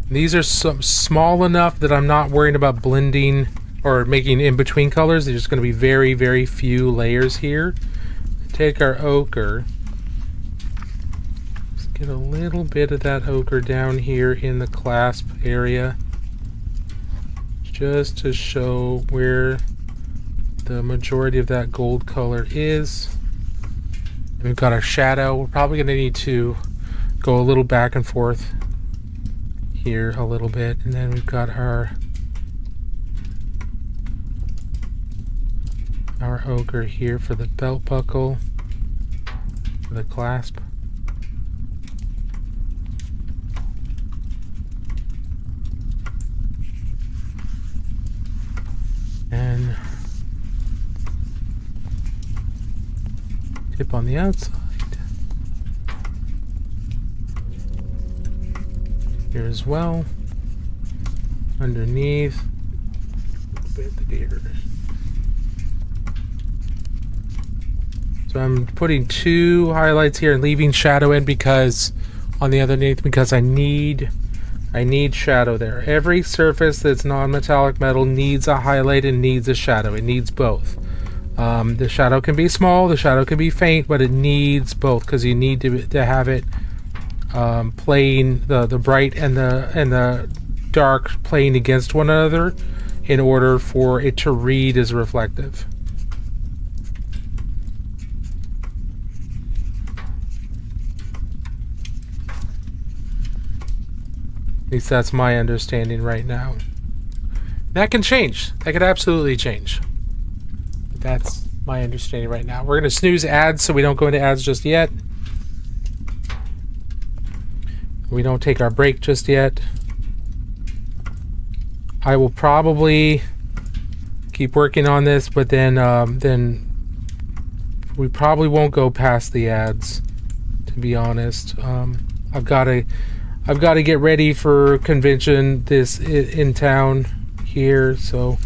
These are small enough that I'm not worried about blending or making in between colors. There's just going to be very, very few layers here. Take our ochre. Let's get a little bit of that ochre down here in the clasp area, just to show where the majority of that gold color is. And we've got our shadow. We're probably going to need to go a little back and forth here a little bit, and then we've got our ochre here for the belt buckle, for the clasp. And tip on the outside. Here as well, underneath, a bit here. So I'm putting 2 highlights here and leaving shadow in because on the underneath because I need shadow there. Every surface that's non-metallic metal needs a highlight and needs a shadow. It needs both. The shadow can be small, the shadow can be faint, but it needs both because you need to have it playing the bright and the dark playing against one another in order for it to read as reflective. At least that's my understanding right now. That can change. That could absolutely change. But that's my understanding right now. We're going to snooze ads so we don't go into ads just yet. We don't take our break just yet. I will probably keep working on this, but then we probably won't go past the ads, to be honest. I've got to get ready for convention in town here, so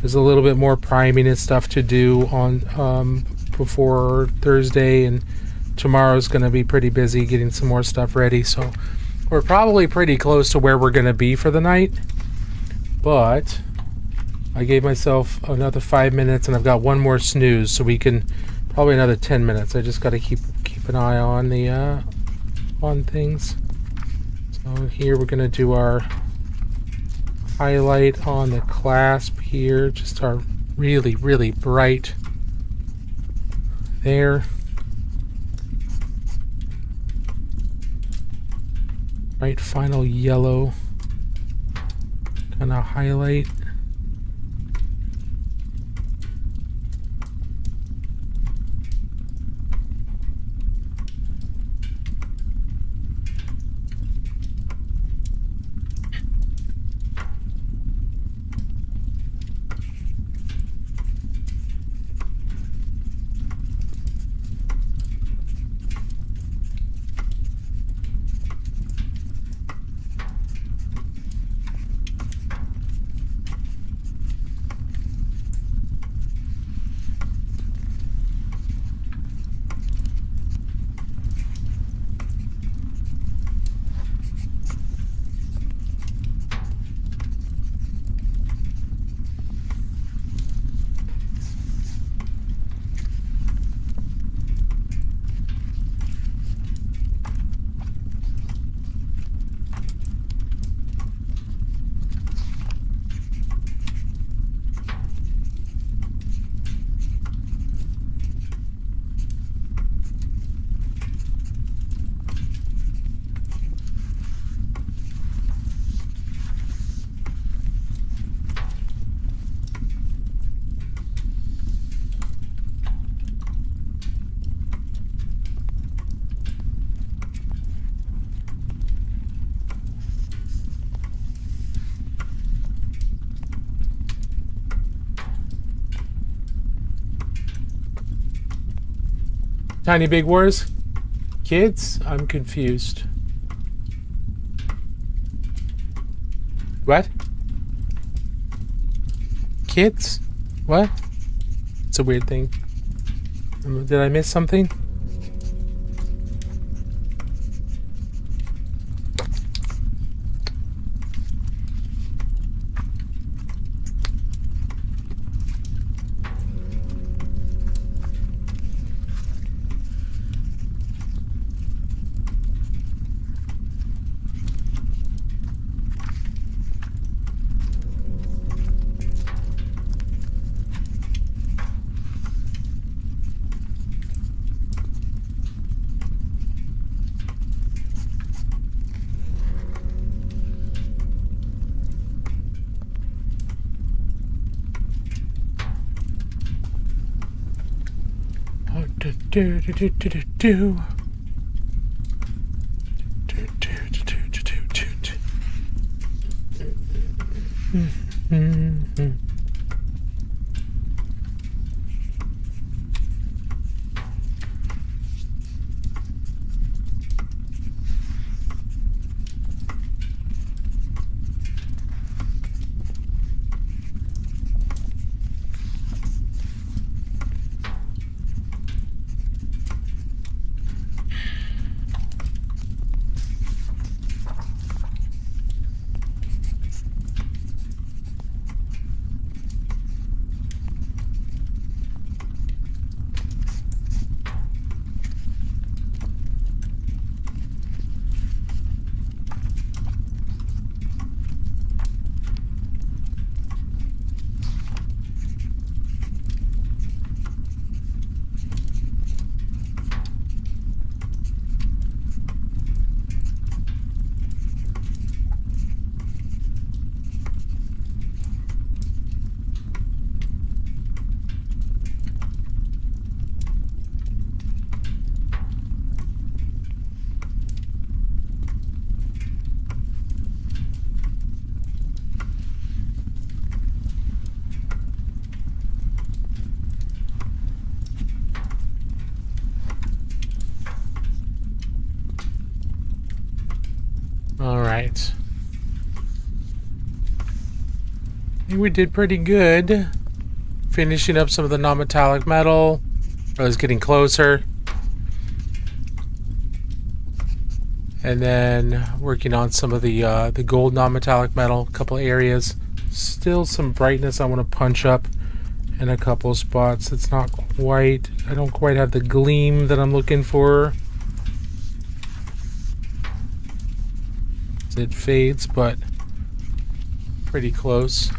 there's a little bit more priming and stuff to do on before Thursday, and tomorrow's going to be pretty busy getting some more stuff ready, so we're probably pretty close to where we're going to be for the night. But I gave myself another 5 minutes, and I've got one more snooze, so we can probably another 10 minutes. I just got to keep an eye on the on things. So here we're gonna do our highlight on the clasp here, just our really bright there. Bright final yellow kind of highlight. Tiny Big Wars? Kids? I'm confused. What? Kids? What? It's a weird thing. Did I miss something? right. I think we did pretty good. Finishing up some of the non-metallic metal. I was getting closer. And then working on some of the gold non-metallic metal, a couple areas. Still some brightness I want to punch up in a couple spots. It's not quite, I don't quite have the gleam that I'm looking for. It fades, but pretty close.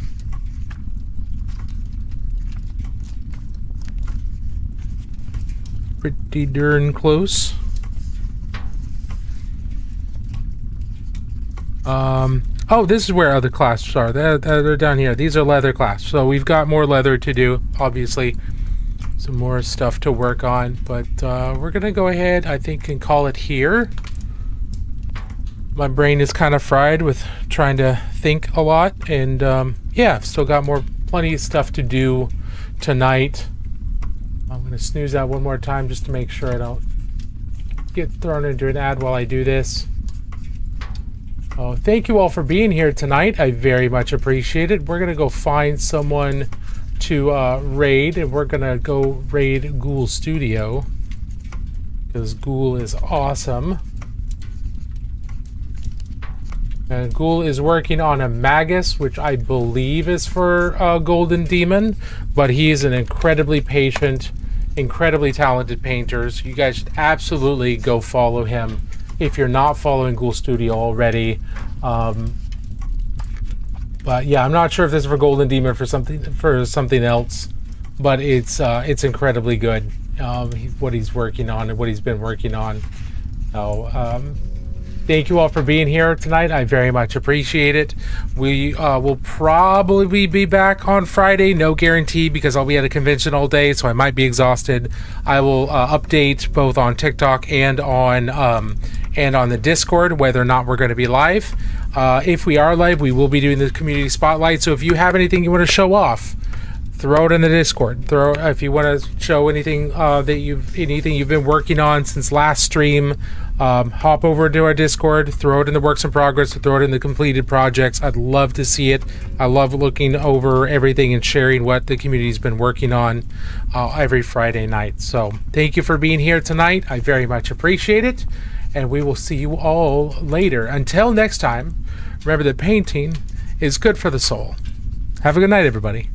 Pretty darn close. Oh, this is where other clasps are. They're down here. These are leather clasps. So we've got more leather to do, obviously. Some more stuff to work on. But we're going to go ahead, I think, and call it here. My brain is kind of fried with trying to think a lot. And yeah, I've still got plenty of stuff to do tonight. I'm going to snooze out one more time just to make sure I don't get thrown into an ad while I do this. Oh, thank you all for being here tonight. I very much appreciate it. We're going to go find someone to raid, and we're going to go raid Ghoul Studio, because Ghoul is awesome. And Ghoul is working on a Magus, which I believe is for Golden Demon, but he's an incredibly patient, incredibly talented painter. So you guys should absolutely go follow him if you're not following Ghoul Studio already. But yeah, I'm not sure if this is for Golden Demon or for something else, but it's incredibly good. What he's working on and what he's been working on. So thank you all for being here tonight. I very much appreciate it. We will probably be back on Friday. No guarantee, because I'll be at a convention all day, so I might be exhausted. I will update both on TikTok and on the Discord whether or not we're going to be live. If we are live, we will be doing the community spotlight. So if you have anything you want to show off, throw it in the Discord. If you want to show anything anything you've been working on since last stream, hop over to our Discord, throw it in the works in progress, or throw it in the completed projects. I'd love to see it. I love looking over everything and sharing what the community's been working on every Friday night. So thank you for being here tonight. I very much appreciate it, and we will see you all later. Until next time, remember that painting is good for the soul. Have a good night, everybody.